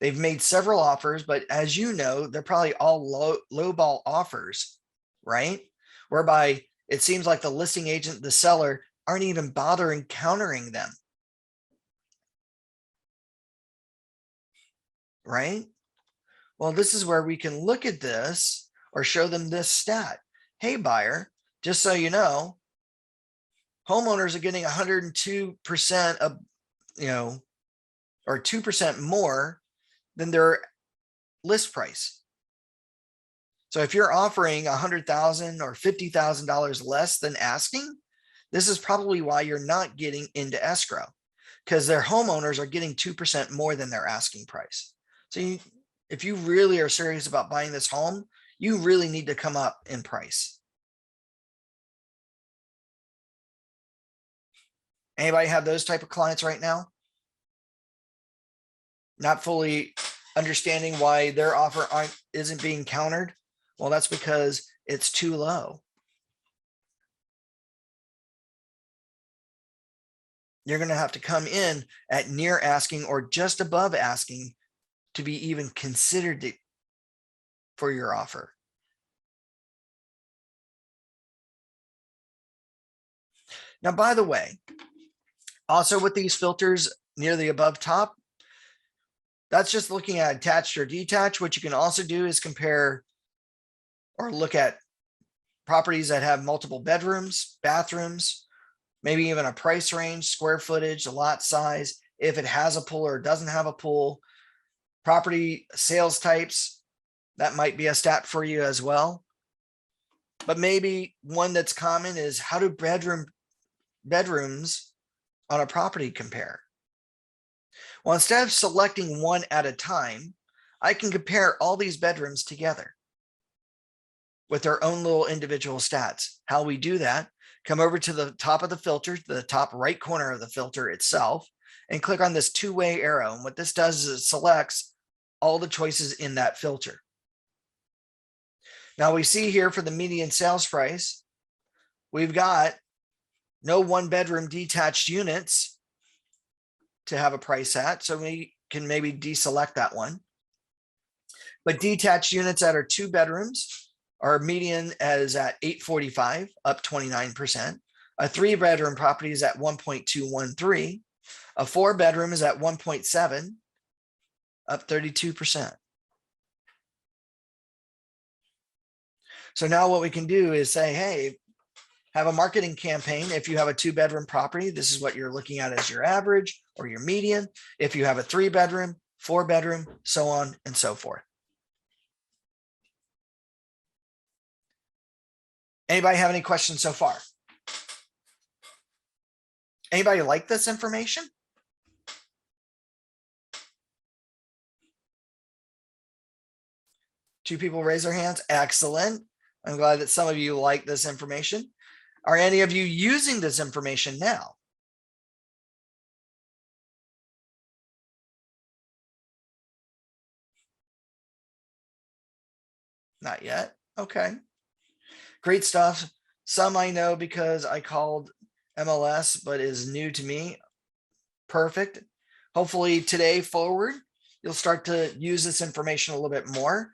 They've made several offers, but as you know, they're probably all low ball offers, right? Whereby it seems like the listing agent, the seller, aren't even bothering countering them. Right? Well, this is where we can look at this or show them this stat. Hey, buyer, just so you know, homeowners are getting 102% of, or 2% more than their list price. So if you're offering $100,000 or $50,000 less than asking, this is probably why you're not getting into escrow, because their homeowners are getting 2% more than their asking price. So if you really are serious about buying this home, you really need to come up in price. Anybody have those type of clients right now? Not fully understanding why their offer isn't being countered? Well, that's because it's too low. You're going to have to come in at near asking or just above asking to be even considered for your offer. Now, by the way, also with these filters near the above top, that's just looking at attached or detached. What you can also do is compare or look at properties that have multiple bedrooms, bathrooms, maybe even a price range, square footage, a lot size, if it has a pool or doesn't have a pool, property sales types, that might be a stat for you as well. But maybe one that's common is how do bedrooms on a property compare? Well, instead of selecting one at a time, I can compare all these bedrooms together with their own little individual stats. How we do that, come over to the top of the filter, the top right corner of the filter itself, and click on this two-way arrow. And what this does is it selects all the choices in that filter. Now we see here for the median sales price, we've got no one bedroom detached units to have a price at. So we can maybe deselect that one. But detached units that are 2 bedrooms, our median is at 845, up 29%. A 3-bedroom property is at 1.213. A 4-bedroom is at 1.7, up 32%. So now what we can do is say, hey, have a marketing campaign. If you have a 2-bedroom property, this is what you're looking at as your average or your median. If you have a 3-bedroom, 4-bedroom, so on and so forth. Anybody have any questions so far? Anybody like this information? Two people raise their hands. Excellent. I'm glad that some of you like this information. Are any of you using this information now? Not yet. Okay. Great stuff. Some I know because I called MLS, but is new to me. Perfect. Hopefully today forward, you'll start to use this information a little bit more.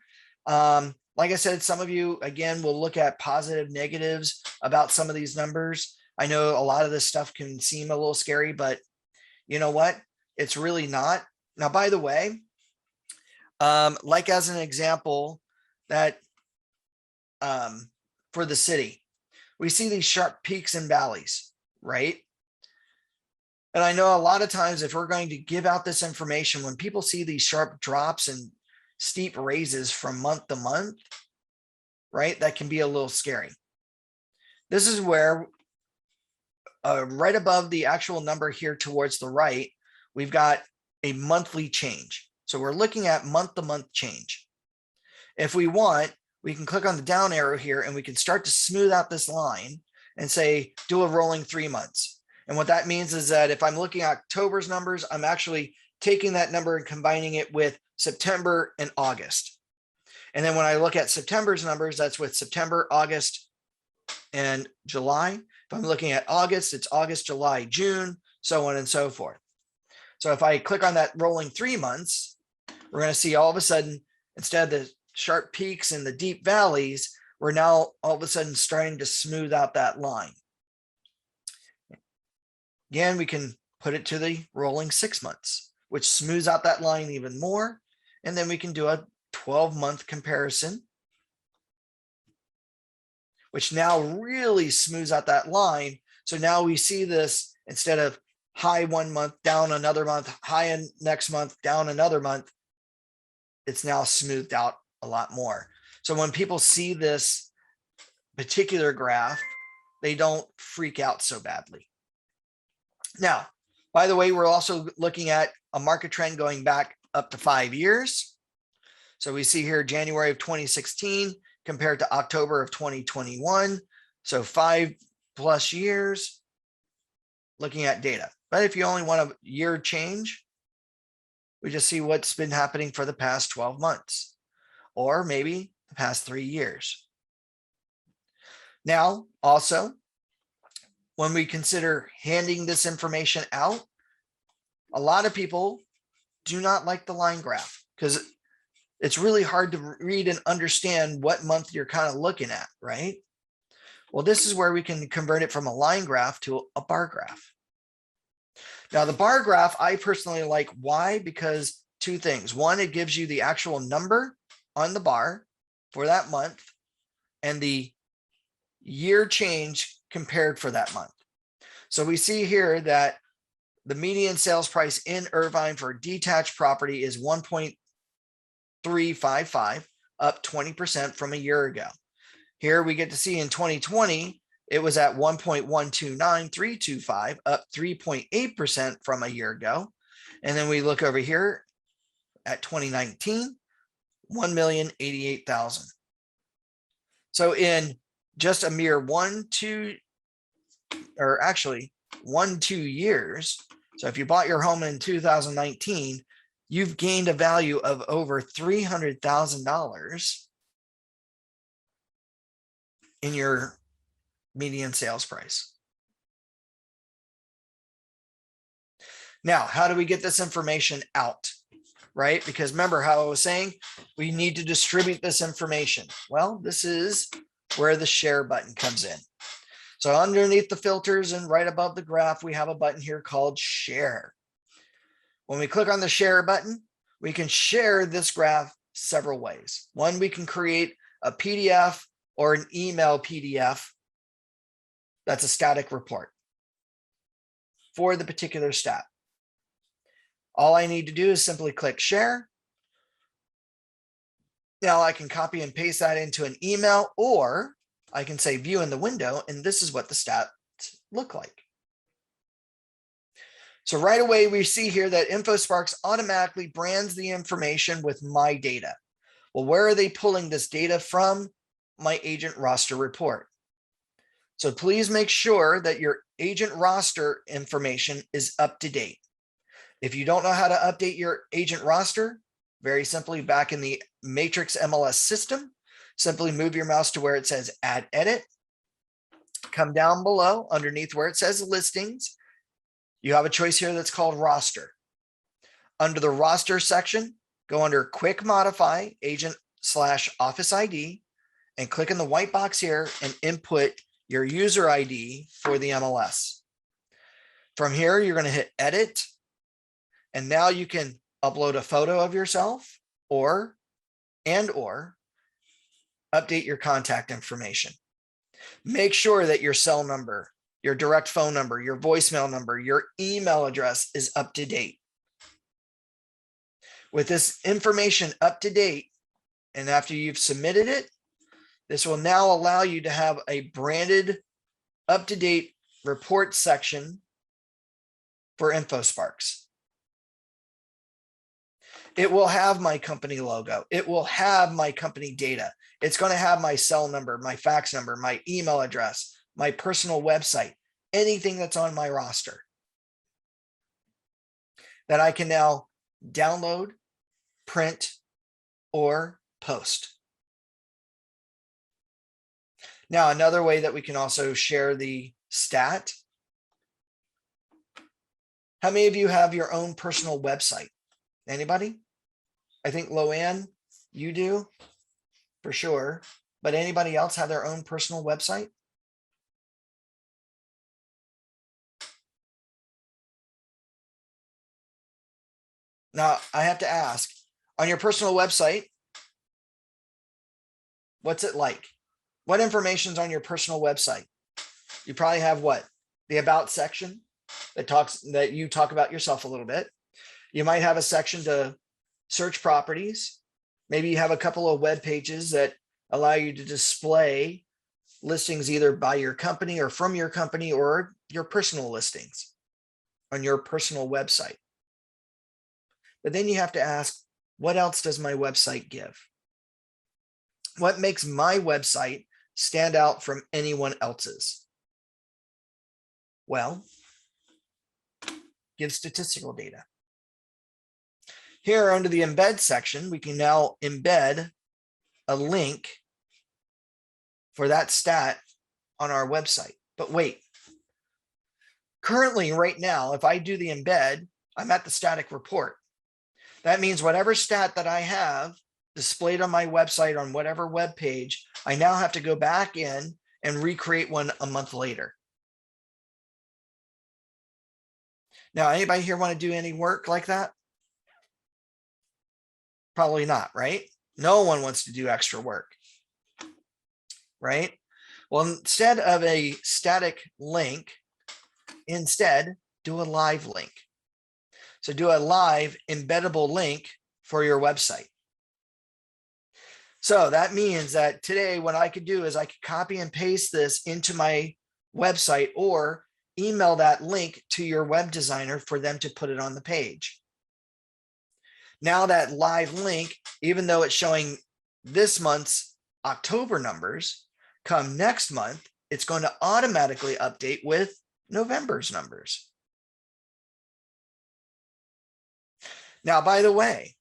Like I said, some of you, again, will look at positive, negatives about some of these numbers. I know a lot of this stuff can seem a little scary, but you know what? It's really not. Now, by the way, like as an example, that for the city, we see these sharp peaks and valleys, right? And I know a lot of times if we're going to give out this information, when people see these sharp drops and steep raises from month to month, right, that can be a little scary. This is where right above the actual number here towards the right, we've got a monthly change. So we're looking at month-to-month change. If we want, we can click on the down arrow here and we can start to smooth out this line and say, do a rolling 3 months. And what that means is that if I'm looking at October's numbers, I'm actually taking that number and combining it with September and August. And then when I look at September's numbers, that's with September, August, and July. If I'm looking at August, it's August, July, June, so on and so forth. So if I click on that rolling 3 months, we're going to see all of a sudden, instead of the sharp peaks and the deep valleys, we're now all of a sudden starting to smooth out that line. Again, we can put it to the rolling 6 months, which smooths out that line even more. And then we can do a 12-month comparison, which now really smooths out that line. So now we see this, instead of high 1 month, down another month, high in next month, down another month, it's now smoothed out a lot more. So when people see this particular graph, they don't freak out so badly. Now, by the way, we're also looking at a market trend going back up to 5 years. So we see here January of 2016, compared to October of 2021. So 5+ years looking at data. But if you only want a year change, we just see what's been happening for the past 12 months, or maybe the past 3 years. Now, also, when we consider handing this information out, a lot of people do not like the line graph because it's really hard to read and understand what month you're kind of looking at, right? Well, this is where we can convert it from a line graph to a bar graph. Now, the bar graph, I personally like. Why? Because 2 things. One, it gives you the actual number on the bar for that month and the year change compared for that month. So we see here that the median sales price in Irvine for a detached property is 1.355, up 20% from a year ago. Here we get to see in 2020, it was at 1.129325, up 3.8% from a year ago. And then we look over here at 2019, 1,088,000. So in just a mere 1-2 years. So if you bought your home in 2019, you've gained a value of over $300,000 in your median sales price. Now, how do we get this information out? Right? Because remember how I was saying, we need to distribute this information. Well, this is where the share button comes in. So underneath the filters and right above the graph, we have a button here called share. When we click on the share button, we can share this graph several ways. One, we can create a PDF or an email PDF. That's a static report for the particular stat. All I need to do is simply click share. Now I can copy and paste that into an email, or I can say view in the window, and this is what the stats look like. So right away, we see here that InfoSparks automatically brands the information with my data. Well, where are they pulling this data from? My agent roster report. So please make sure that your agent roster information is up to date. If you don't know how to update your agent roster, very simply back in the Matrix MLS system, simply move your mouse to where it says add edit. Come down below underneath where it says listings. You have a choice here that's called roster. Under the roster section, go under quick modify agent/office ID and click in the white box here and input your user ID for the MLS. From here, you're going to hit edit. And now you can upload a photo of yourself or update your contact information. Make sure that your cell number, your direct phone number, your voicemail number, your email address is up to date. With this information up to date, and after you've submitted it, this will now allow you to have a branded, up-to-date report section for InfoSparks. It will have my company logo. It will have my company data. It's going to have my cell number, my fax number, my email address, my personal website, anything that's on my roster that I can now download, print, or post. Now, another way that we can also share the stat. How many of you have your own personal website? Anybody? I think Loanne, you do for sure. But anybody else have their own personal website? Now, I have to ask, on your personal website, what's it like? What information's on your personal website? You probably have what? The about section that you talk about yourself a little bit. You might have a section to search properties. Maybe you have a couple of web pages that allow you to display listings either by your company or from your company or your personal listings on your personal website. But then you have to ask, what else does my website give? What makes my website stand out from anyone else's? Well, give statistical data. Here under the embed section, we can now embed a link for that stat on our website. But wait, currently right now, if I do the embed, I'm at the static report. That means whatever stat that I have displayed on my website on whatever web page, I now have to go back in and recreate one a month later. Now, anybody here want to do any work like that? Probably not, right? No one wants to do extra work, right? Well, instead of a static link, instead do a live link. So do a live embeddable link for your website. So that means that today what I could do is I could copy and paste this into my website or email that link to your web designer for them to put it on the page. Now that live link, even though it's showing this month's October numbers, come next month, it's going to automatically update with November's numbers. Now, by the way,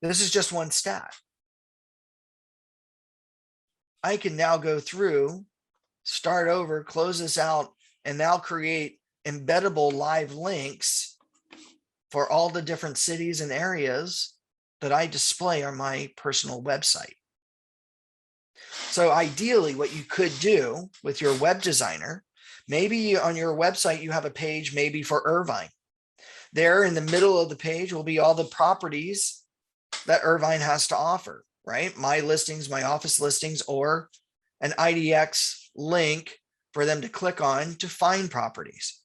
this is just one stat. I can now go through, start over, close this out, and now create embeddable live links for all the different cities and areas that I display on my personal website. So ideally, what you could do with your web designer, maybe on your website, you have a page maybe for Irvine. There in the middle of the page will be all the properties that Irvine has to offer, right? My listings, my office listings, or an IDX link for them to click on to find properties.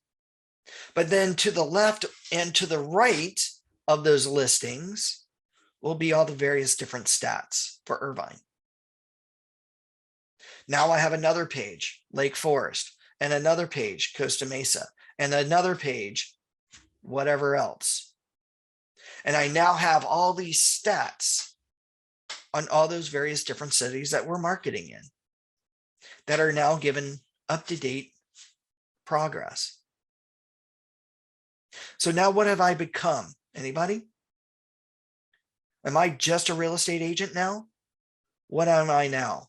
But then to the left and to the right of those listings will be all the various different stats for Irvine. Now I have another page, Lake Forest, and another page, Costa Mesa, and another page, whatever else. And I now have all these stats on all those various different cities that we're marketing in that are now given up-to-date progress. So now what have I become? Anybody? Am I just a real estate agent now? What am I now?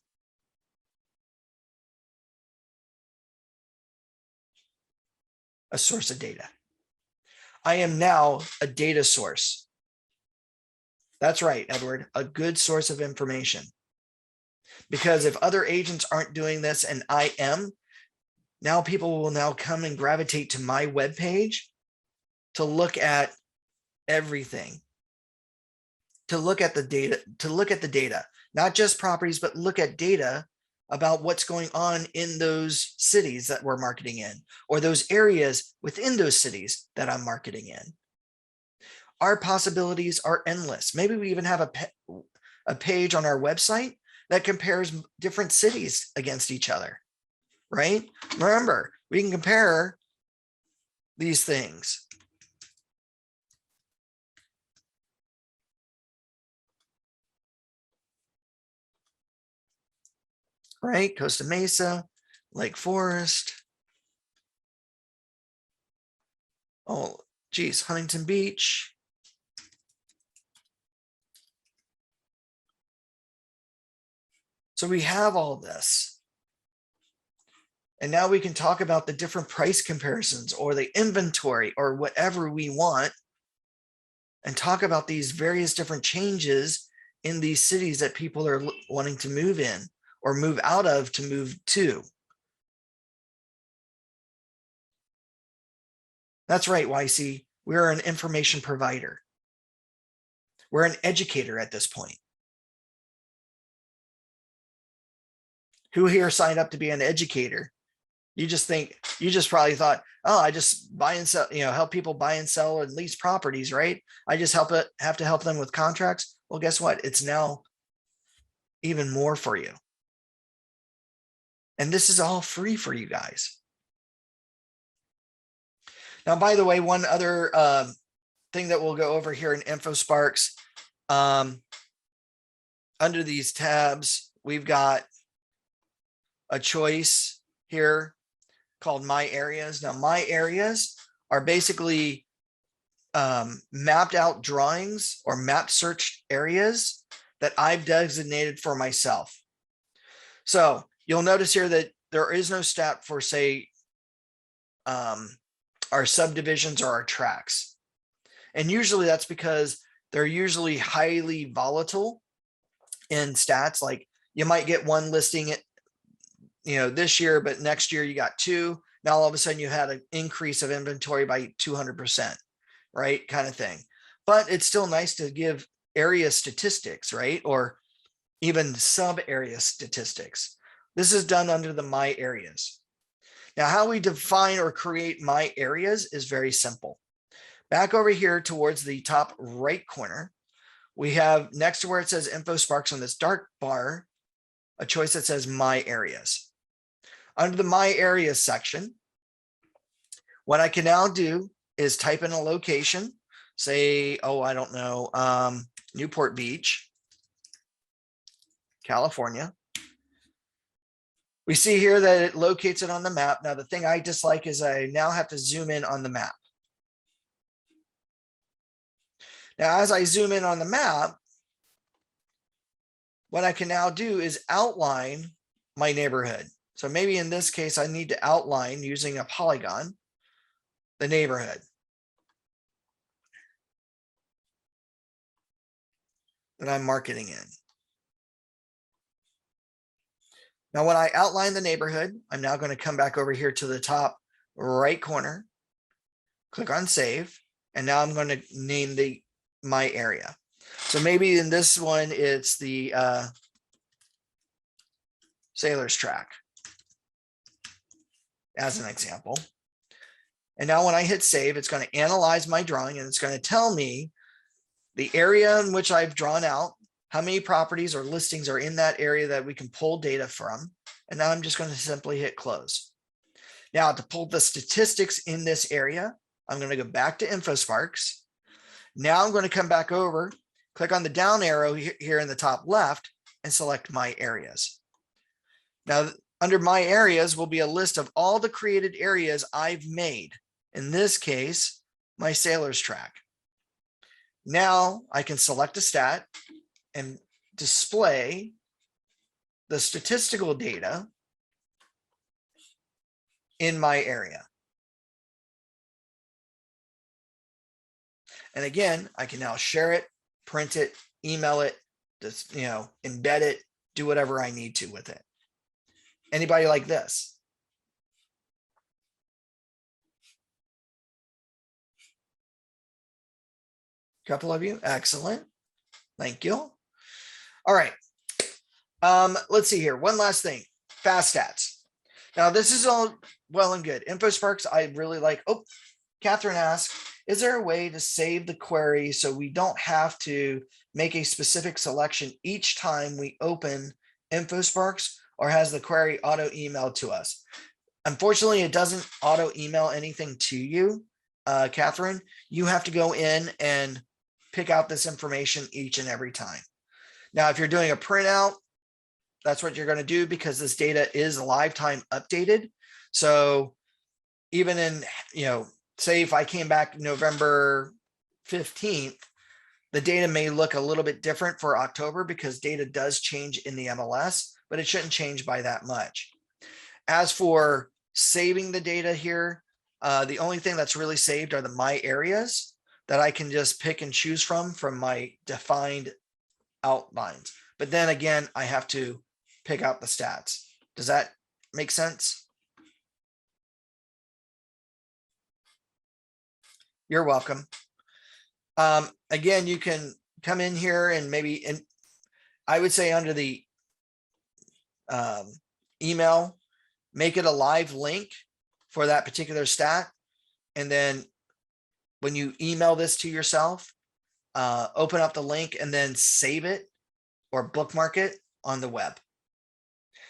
A source of data. I am now a data source. That's right, Edward, a good source of information. Because if other agents aren't doing this and I am, now people will now come and gravitate to my webpage to look at everything, to look at the data, not just properties, but look at data about what's going on in those cities that we're marketing in, or those areas within those cities that I'm marketing in. Our possibilities are endless. Maybe we even have a page on our website that compares different cities against each other, right? Remember, we can compare these things. Right? Costa Mesa, Lake Forest. Oh, geez, Huntington Beach. So we have all this. And now we can talk about the different price comparisons or the inventory or whatever we want and talk about these various different changes in these cities that people are wanting to move in or move out of to move to. That's right, YC. We're an information provider. We're an educator at this point. Who here signed up to be an educator? You just probably thought, oh, I just buy and sell, help people buy and sell and lease properties, right? I just have to help them with contracts. Well, guess what? It's now even more for you. And this is all free for you guys. Now, by the way, one other thing that we'll go over here in InfoSparks, under these tabs, we've got a choice here called My Areas. Now, My Areas are basically mapped out drawings or map search areas that I've designated for myself. So you'll notice here that there is no stat for, say, our subdivisions or our tracks. And usually that's because they're usually highly volatile in stats. Like you might get one listing this year, but next year you got two. Now all of a sudden you had an increase of inventory by 200%, right? Kind of thing. But it's still nice to give area statistics, right? Or even sub area statistics. This is done under the My Areas. Now, how we define or create My Areas is very simple. Back over here towards the top right corner, we have next to where it says InfoSparks on this dark bar, a choice that says My Areas. Under the My Areas section, what I can now do is type in a location, say, oh, I don't know, Newport Beach, California. We see here that it locates it on the map. Now, the thing I dislike is I now have to zoom in on the map. Now, as I zoom in on the map, what I can now do is outline my neighborhood. So maybe in this case, I need to outline using a polygon, the neighborhood that I'm marketing in. Now, when I outline the neighborhood, I'm now going to come back over here to the top right corner, click on save, and now I'm going to name my area. So maybe in this one, it's the Sailor's Track, as an example. And now when I hit save, it's going to analyze my drawing and it's going to tell me the area in which I've drawn out, how many properties or listings are in that area that we can pull data from. And now I'm just going to simply hit close. Now to pull the statistics in this area, I'm going to go back to InfoSparks. Now I'm going to come back over, click on the down arrow here in the top left and select My Areas. Now under My Areas will be a list of all the created areas I've made. In this case, my Sailor's Track. Now I can select a stat and display the statistical data in my area. And again, I can now share it, print it, email it, just, embed it, do whatever I need to with it. Anybody like this? A couple of you, excellent. Thank you. All right. Let's see here. One last thing, FastStats. Now this is all well and good. InfoSparks, I really like. Oh, Catherine asked, is there a way to save the query so we don't have to make a specific selection each time we open InfoSparks, or has the query auto emailed to us? Unfortunately, it doesn't auto email anything to you, Catherine. You have to go in and pick out this information each and every time. Now, if you're doing a printout, that's what you're going to do because this data is lifetime updated. So even in, say if I came back November 15th, the data may look a little bit different for October because data does change in the MLS, but it shouldn't change by that much. As for saving the data here, the only thing that's really saved are the My Areas that I can just pick and choose from my defined outlines. But then again, I have to pick out the stats. Does that make sense? You're welcome. Again, you can come in here and maybe, and I would say under the email, make it a live link for that particular stat. And then when you email this to yourself, open up the link and then save it or bookmark it on the web.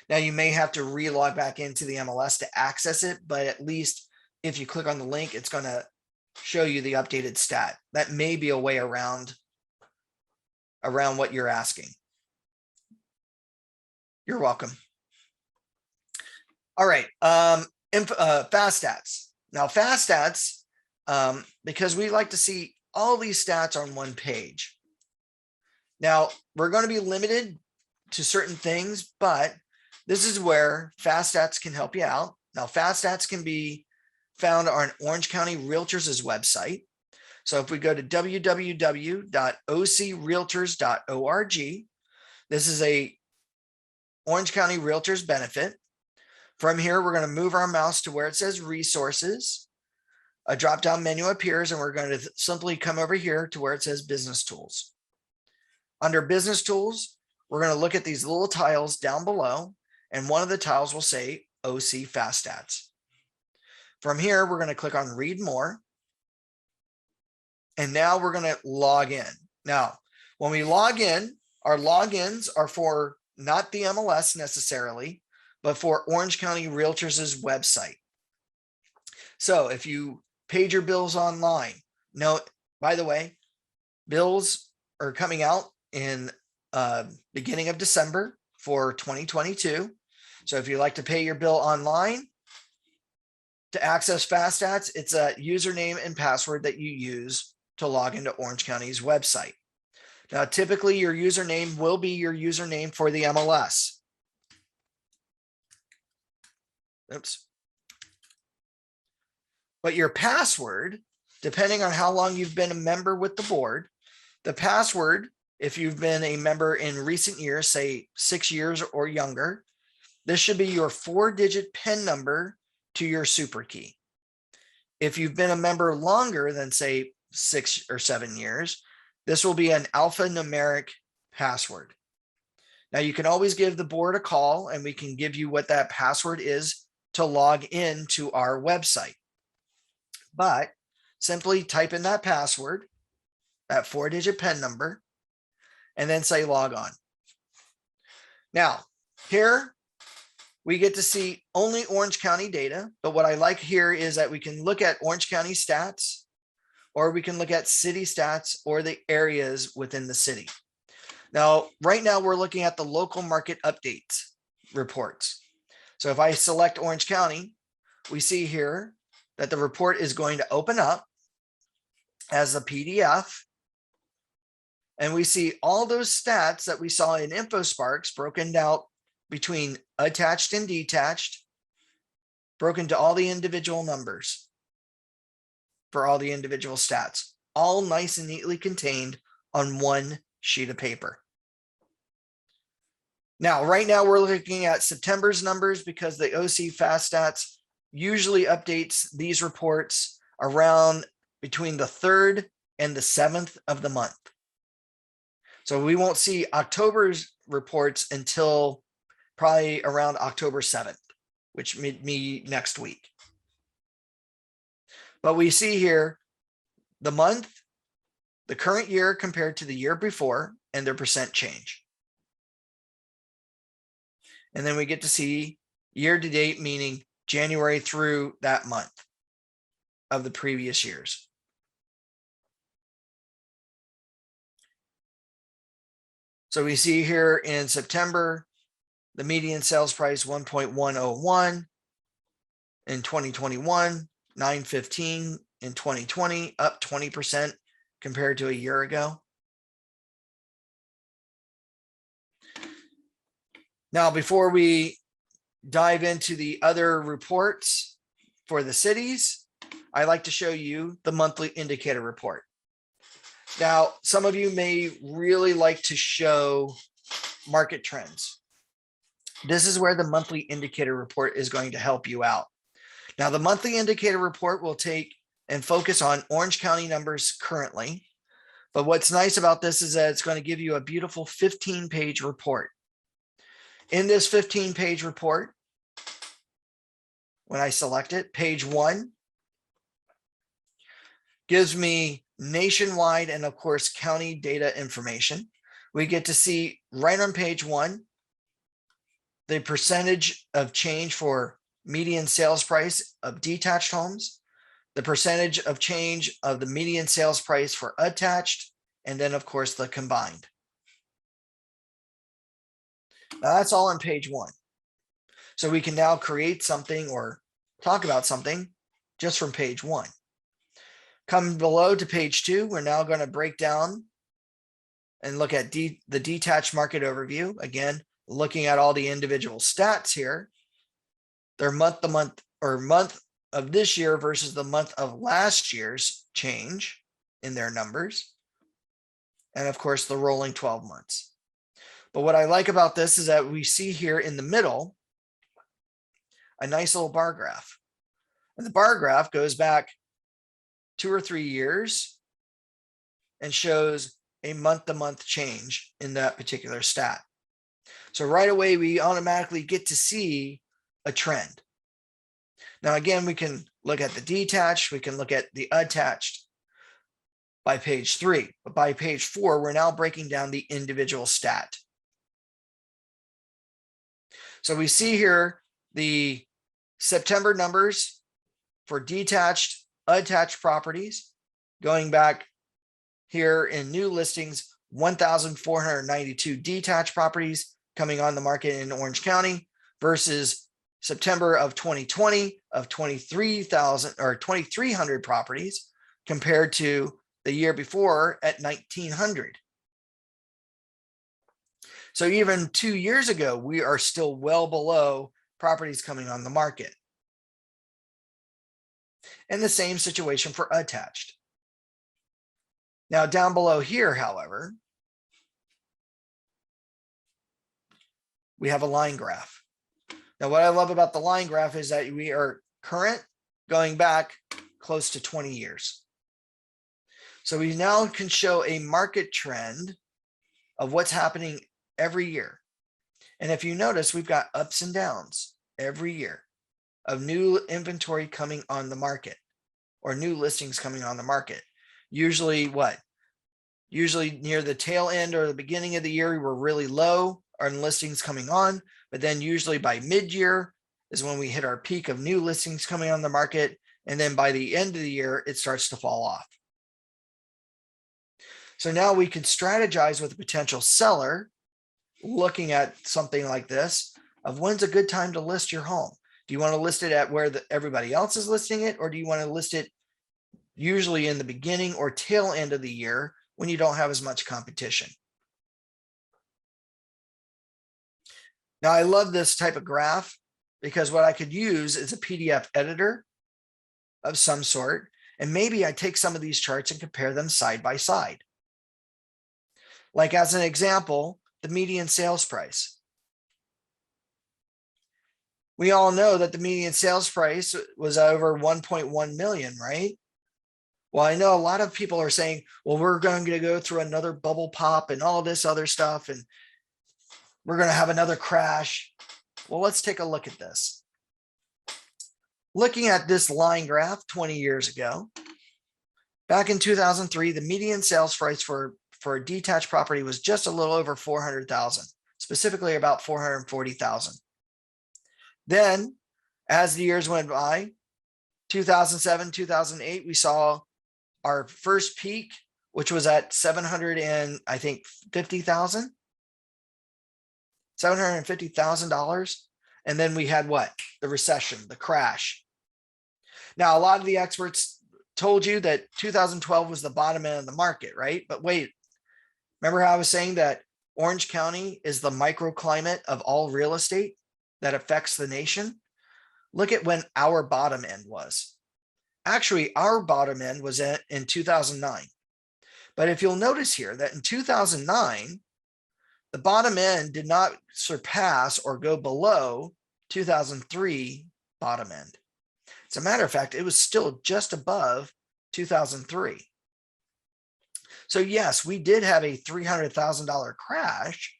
Now you may have to relog back into the MLS to access it, but at least if you click on the link, it's going to show you the updated stat. That may be a way around what you're asking. You're welcome. All right. FastStats. Now, FastStats, because we like to see all these stats on one page. Now, we're going to be limited to certain things, but this is where FastStats can help you out. Now, FastStats can be found on Orange County Realtors' website. So if we go to www.ocrealtors.org, this is a Orange County Realtors benefit. From here, we're going to move our mouse to where it says resources. A drop-down menu appears, and we're going to simply come over here to where it says business tools. Under business tools, we're going to look at these little tiles down below, and one of the tiles will say OC FastStats. From here, we're going to click on read more. And now we're going to log in. Now, when we log in, our logins are for not the MLS necessarily, but for Orange County Realtors' website. So if you paid your bills online, note, by the way, bills are coming out in beginning of December for 2022. So if you like to pay your bill online, to access FastStats, it's a username and password that you use to log into Orange County's website. Now, typically your username will be your username for the MLS. Oops. But your password, depending on how long you've been a member with the board, the password, if you've been a member in recent years, say 6 years or younger, this should be your 4-digit PIN number to your super key. If you've been a member longer than say 6 or 7 years, this will be an alphanumeric password. Now you can always give the board a call and we can give you what that password is to log in to our website. But simply type in that password, that 4-digit PIN number, and then say log on. Now, here we get to see only Orange County data, but what I like here is that we can look at Orange County stats, or we can look at city stats or the areas within the city. Now, right now we're looking at the local market updates reports. So if I select Orange County, we see here that the report is going to open up as a PDF. And we see all those stats that we saw in InfoSparks broken out between attached and detached, broken to all the individual numbers for all the individual stats, all nice and neatly contained on one sheet of paper. Now, right now we're looking at September's numbers because the OC FastStats usually updates these reports around between the 3rd and the 7th of the month. So we won't see October's reports until probably around October 7th, which may be next week. But we see here the month, the current year compared to the year before, and their percent change. And then we get to see year to date, meaning January through that month of the previous years. So we see here in September, the median sales price 1.101 in 2021, 915 in 2020, up 20% compared to a year ago. Now, before we dive into the other reports for the cities, I like to show you the monthly indicator report. Now, some of you may really like to show market trends. This is where the monthly indicator report is going to help you out. Now, the monthly indicator report will take and focus on Orange County numbers currently. But what's nice about this is that it's going to give you a beautiful 15-page report. In this 15-page report, when I select it, page 1 gives me nationwide and, of course, county data information. We get to see right on page 1 the percentage of change for median sales price of detached homes, the percentage of change of the median sales price for attached, and then, of course, the combined. Now that's all on page 1. So we can now create something or talk about something just from page 1. Come below to page 2, we're now going to break down and look at the detached market overview. Again, looking at all the individual stats here. Their month to month or month of this year versus the month of last year's change in their numbers. And of course, the rolling 12 months. But what I like about this is that we see here in the middle a nice little bar graph. And the bar graph goes back 2 or 3 years and shows a month-to-month change in that particular stat. So right away, we automatically get to see a trend. Now, again, we can look at the detached, we can look at the attached by page 3, but by page 4, we're now breaking down the individual stat. So we see here the September numbers for detached, attached properties, going back here in new listings, 1,492 detached properties coming on the market in Orange County versus September of 2020 of 23,000 or 2,300 properties compared to the year before at 1,900. So even 2 years ago, we are still well below properties coming on the market. And the same situation for attached. Now down below here, however, we have a line graph. Now what I love about the line graph is that we are current going back close to 20 years. So we now can show a market trend of what's happening every year. And if you notice, we've got ups and downs every year of new inventory coming on the market or new listings coming on the market. Usually what? Usually near the tail end or the beginning of the year, we're really low on listings coming on, but then usually by mid-year is when we hit our peak of new listings coming on the market. And then by the end of the year, it starts to fall off. So now we can strategize with a potential seller looking at something like this of when's a good time to list your home. Do you want to list it at where everybody else is listing it? Or do you want to list it usually in the beginning or tail end of the year when you don't have as much competition? Now, I love this type of graph because what I could use is a PDF editor of some sort. And maybe I take some of these charts and compare them side by side. Like as an example, the median sales price. We all know that the median sales price was over 1.1 million, right? Well, I know a lot of people are saying, well, we're going to go through another bubble pop and all this other stuff, and we're going to have another crash. Well, let's take a look at this. Looking at this line graph 20 years ago, back in 2003, the median sales price for a detached property was just a little over 400,000, specifically about 440,000. Then as the years went by, 2007, 2008, we saw our first peak, which was at $750,000. And then we had what? The recession, the crash. Now, a lot of the experts told you that 2012 was the bottom end of the market, right? But wait, remember how I was saying that Orange County is the microclimate of all real estate that affects the nation? Look at when our bottom end was. Actually, our bottom end was in 2009. But if you'll notice here that in 2009, the bottom end did not surpass or go below 2003 bottom end. As a matter of fact, it was still just above 2003. So yes, we did have a $300,000 crash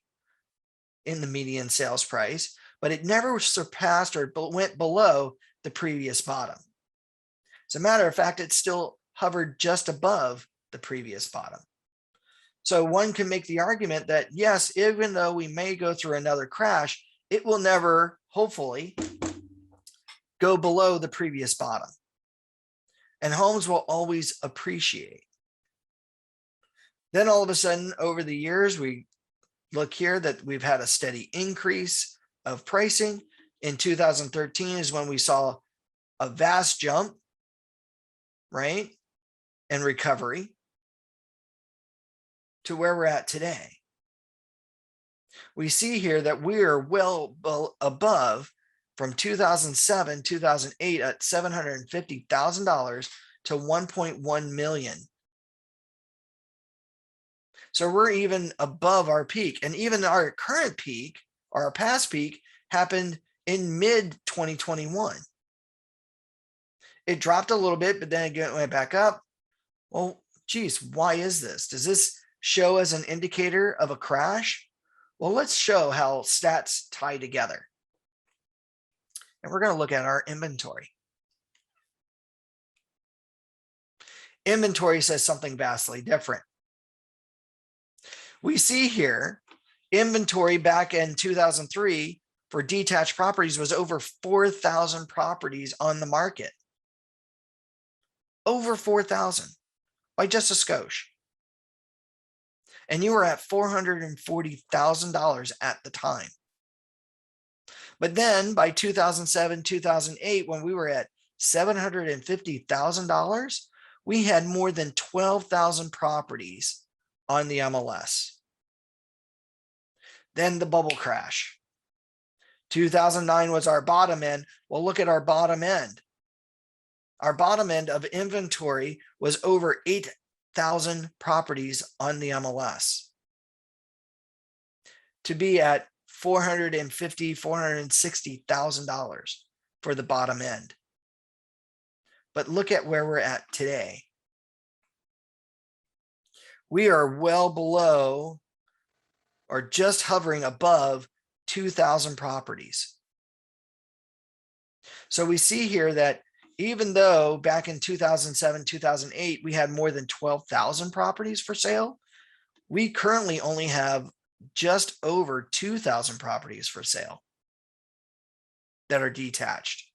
in the median sales price, but it never surpassed or went below the previous bottom. As a matter of fact, it still hovered just above the previous bottom. So one can make the argument that yes, even though we may go through another crash, it will never, hopefully, go below the previous bottom. And homes will always appreciate. Then all of a sudden, over the years, we look here that we've had a steady increase of pricing. In 2013 is when we saw a vast jump, right? And recovery to where we're at today. We see here that we are well above from 2007, 2008 at $750,000 to 1.1 million. So we're even above our peak, and even our current peak or our past peak happened in mid 2021. It dropped a little bit, but then it went back up. Well, geez, why is this? Does this show as an indicator of a crash? Well, let's show how stats tie together. And we're going to look at our inventory. Inventory says something vastly different. We see here inventory back in 2003 for detached properties was over 4,000 properties on the market. Over 4,000 by just a skosh. And you were at $440,000 at the time. But then by 2007, 2008, when we were at $750,000, we had more than 12,000 properties on the MLS. Then the bubble crash. 2009 was our bottom end. Well, look at our bottom end. Our bottom end of inventory was over 8,000 properties on the MLS. To be at $450,000, $460,000 for the bottom end. But look at where we're at today. We are well below or just hovering above 2,000 properties. So we see here that even though back in 2007, 2008, we had more than 12,000 properties for sale, we currently only have just over 2,000 properties for sale that are detached.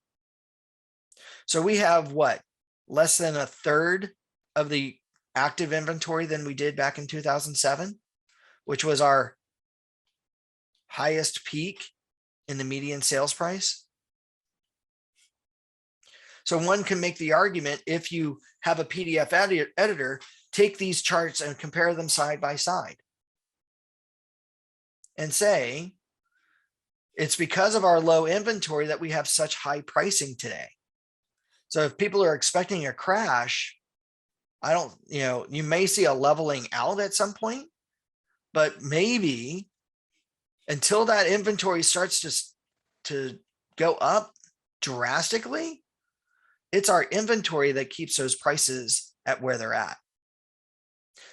So we have what? Less than a third of the active inventory than we did back in 2007, which was our highest peak in the median sales price. So one can make the argument, if you have a PDF editor, take these charts and compare them side by side and say, it's because of our low inventory that we have such high pricing today. So if people are expecting a crash, you may see a leveling out at some point, but maybe until that inventory starts to go up drastically, it's our inventory that keeps those prices at where they're at.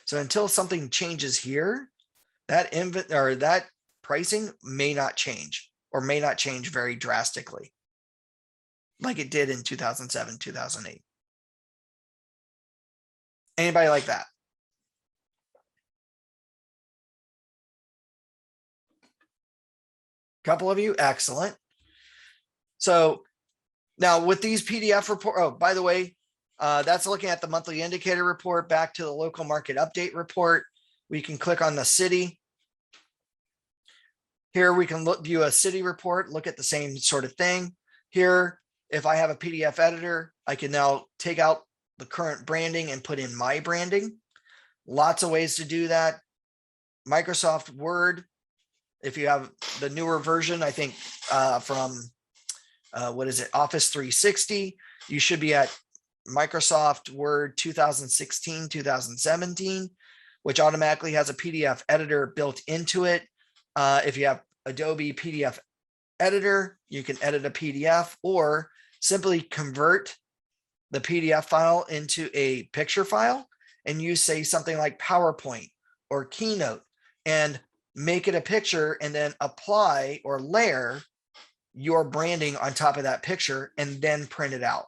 So until something changes here, that pricing may not change, or may not change very drastically like it did in 2007, 2008. Anybody like that? Couple of you, excellent. So now with these PDF report, oh, by the way, that's looking at the monthly indicator report back to the local market update report. We can click on the city. Here we can view a city report, look at the same sort of thing. Here, if I have a PDF editor, I can now take out the current branding and put in my branding. Lots of ways to do that. Microsoft Word, if you have the newer version, I think from Office 360, you should be at Microsoft Word 2016, 2017, which automatically has a PDF editor built into it. If you have Adobe PDF editor, you can edit a PDF or simply convert the PDF file into a picture file and use, say, something like PowerPoint or Keynote and make it a picture, and then apply or layer your branding on top of that picture and then print it out.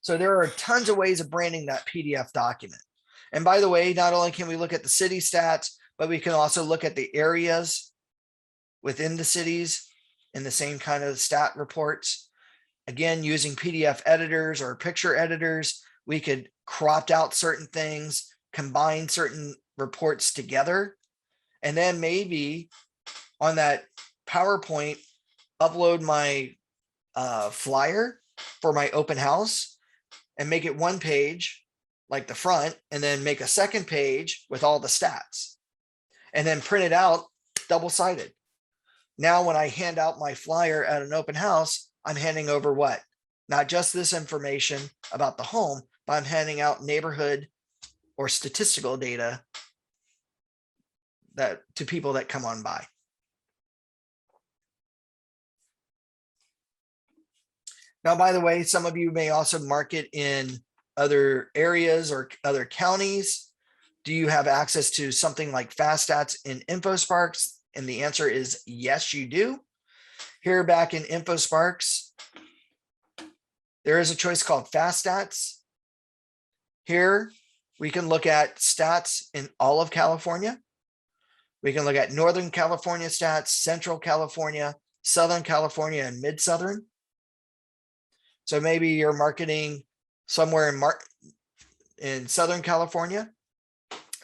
So there are tons of ways of branding that PDF document. And by the way, not only can we look at the city stats, but we can also look at the areas within the cities in the same kind of stat reports. Again, using PDF editors or picture editors, we could crop out certain things, combine certain reports together And then maybe on that PowerPoint, upload my flyer for my open house and make it one page like the front, and then make a second page with all the stats, and then print it out double-sided. Now, when I hand out my flyer at an open house, I'm handing over what? Not just this information about the home, but I'm handing out neighborhood or statistical data that to people that come on by. Now, by the way, some of you may also market in other areas or other counties. Do you have access to something like FastStats in InfoSparks? And the answer is yes, you do. Here back in InfoSparks, there is a choice called FastStats. Here we can look at stats in all of California. We can look at Northern California stats, Central California, Southern California, and Mid-Southern. So maybe you're marketing somewhere in Southern California.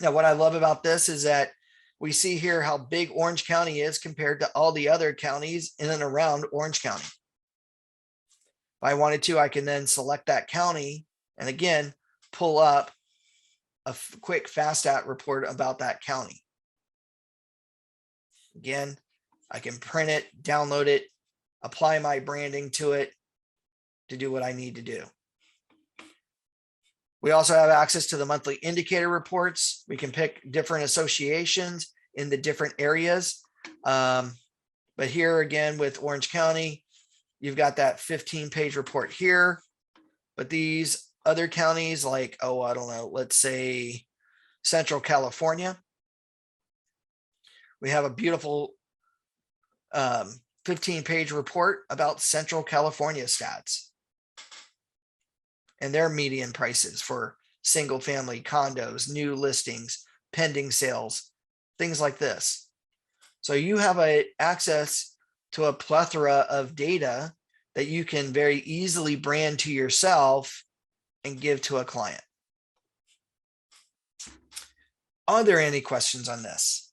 Now, what I love about this is that we see here how big Orange County is compared to all the other counties in and around Orange County. If I wanted to, I can then select that county and again, pull up a quick FastStat report about that county. Again, I can print it, download it, apply my branding to it to do what I need to do. We also have access to the monthly indicator reports. We can pick different associations in the different areas. But here again with Orange County, you've got that 15-page report here. But these other counties like, oh, I don't know, let's say Central California. We have a beautiful 15-page report about Central California stats and their median prices for single family condos, new listings, pending sales, things like this. So you have access to a plethora of data that you can very easily brand to yourself and give to a client. Are there any questions on this?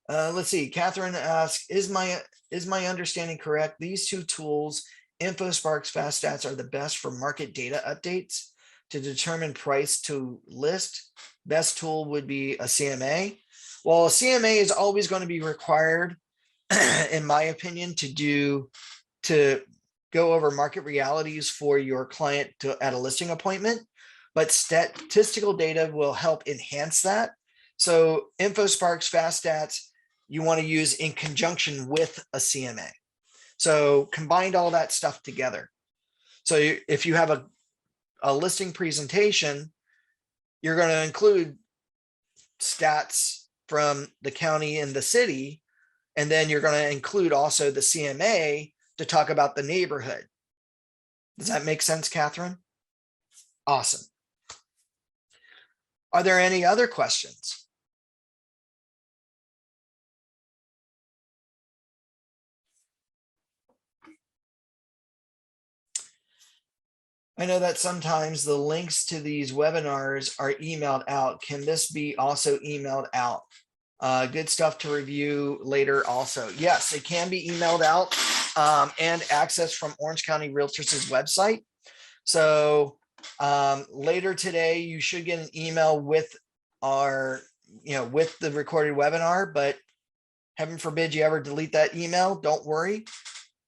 Let's see. Catherine asks, is my understanding correct? These two tools, InfoSparks, FastStats, are the best for market data updates to determine price to list. Best tool would be a CMA. Well, a CMA is always going to be required, in my opinion, to go over market realities for your client at a listing appointment. But statistical data will help enhance that. So InfoSparks, FastStats, you want to use in conjunction with a CMA. So combine all that stuff together. So if you have a listing presentation, you're going to include stats from the county and the city, and then you're going to include also the CMA to talk about the neighborhood. Does that make sense, Catherine? Awesome. Are there any other questions? I know that sometimes the links to these webinars are emailed out. Can this be also emailed out? Good stuff to review later also. Yes, it can be emailed out and accessed from Orange County Realtors' website. So later today, you should get an email with with the recorded webinar, but heaven forbid you ever delete that email. Don't worry.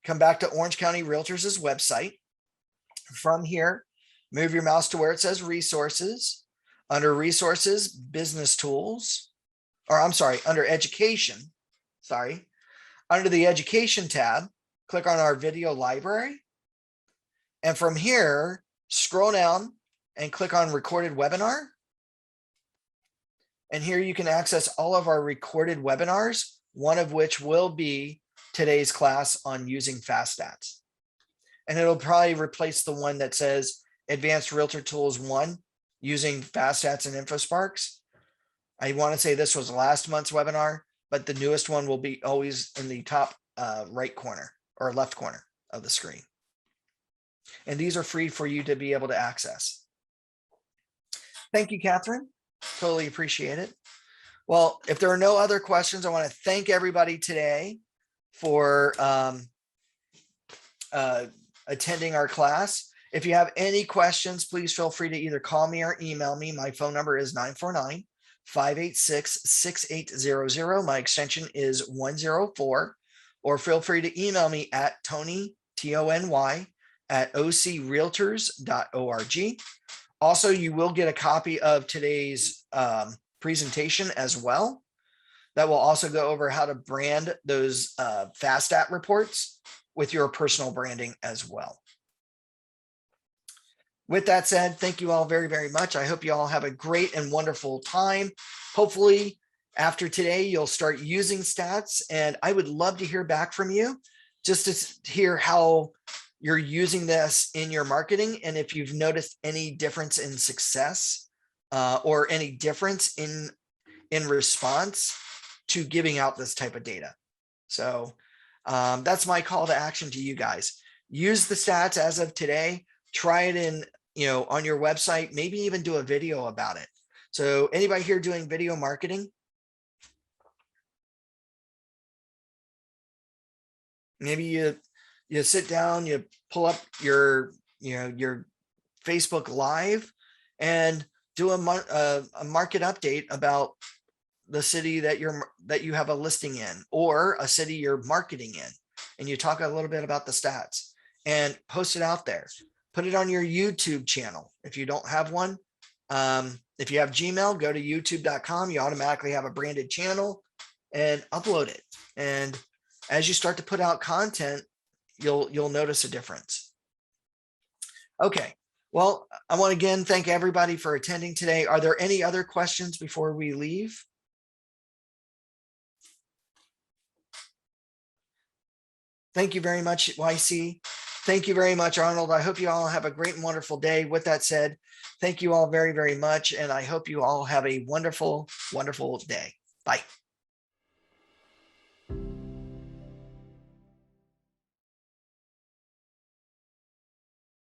Come back to Orange County Realtors' website. From here, move your mouse to where it says resources. Under resources, business tools, or I'm sorry, under education, under the education tab, click on our video library. And from here, scroll down and click on recorded webinar. And here you can access all of our recorded webinars, one of which will be today's class on using FastStats. And it'll probably replace the one that says Advanced Realtor Tools 1 using FastStats and InfoSparks. I want to say this was last month's webinar, but the newest one will be always in the top right corner or left corner of the screen. And these are free for you to be able to access. Thank you, Catherine. Totally appreciate it. Well, if there are no other questions, I want to thank everybody today for attending our class. If you have any questions, please feel free to either call me or email me. My phone number is 949-586-6800. My extension is 104, or feel free to email me at Tony, Tony, at ocrealtors.org. Also, you will get a copy of today's presentation as well. That will also go over how to brand those FastStat reports with your personal branding as well. With that said, thank you all very, very much. I hope you all have a great and wonderful time. Hopefully, after today, you'll start using stats, and I would love to hear back from you just to hear how you're using this in your marketing, and if you've noticed any difference in success or any difference in response to giving out this type of data. So that's my call to action to you guys. Use the stats as of today. Try it in, on your website, maybe even do a video about it. So anybody here doing video marketing? Maybe you sit down, you pull up your Facebook Live and do a market update about the city that you have a listing in, or a city you're marketing in, and you talk a little bit about the stats and post it out there. Put it on your YouTube channel if you don't have one. If you have Gmail, go to youtube.com. You automatically have a branded channel, and upload it. And as you start to put out content, you'll notice a difference. Okay. Well, I want to again thank everybody for attending today. Are there any other questions before we leave? Thank you very much, YC. Thank you very much, Arnold. I hope you all have a great and wonderful day. With that said, thank you all very, very much. And I hope you all have a wonderful, wonderful day. Bye.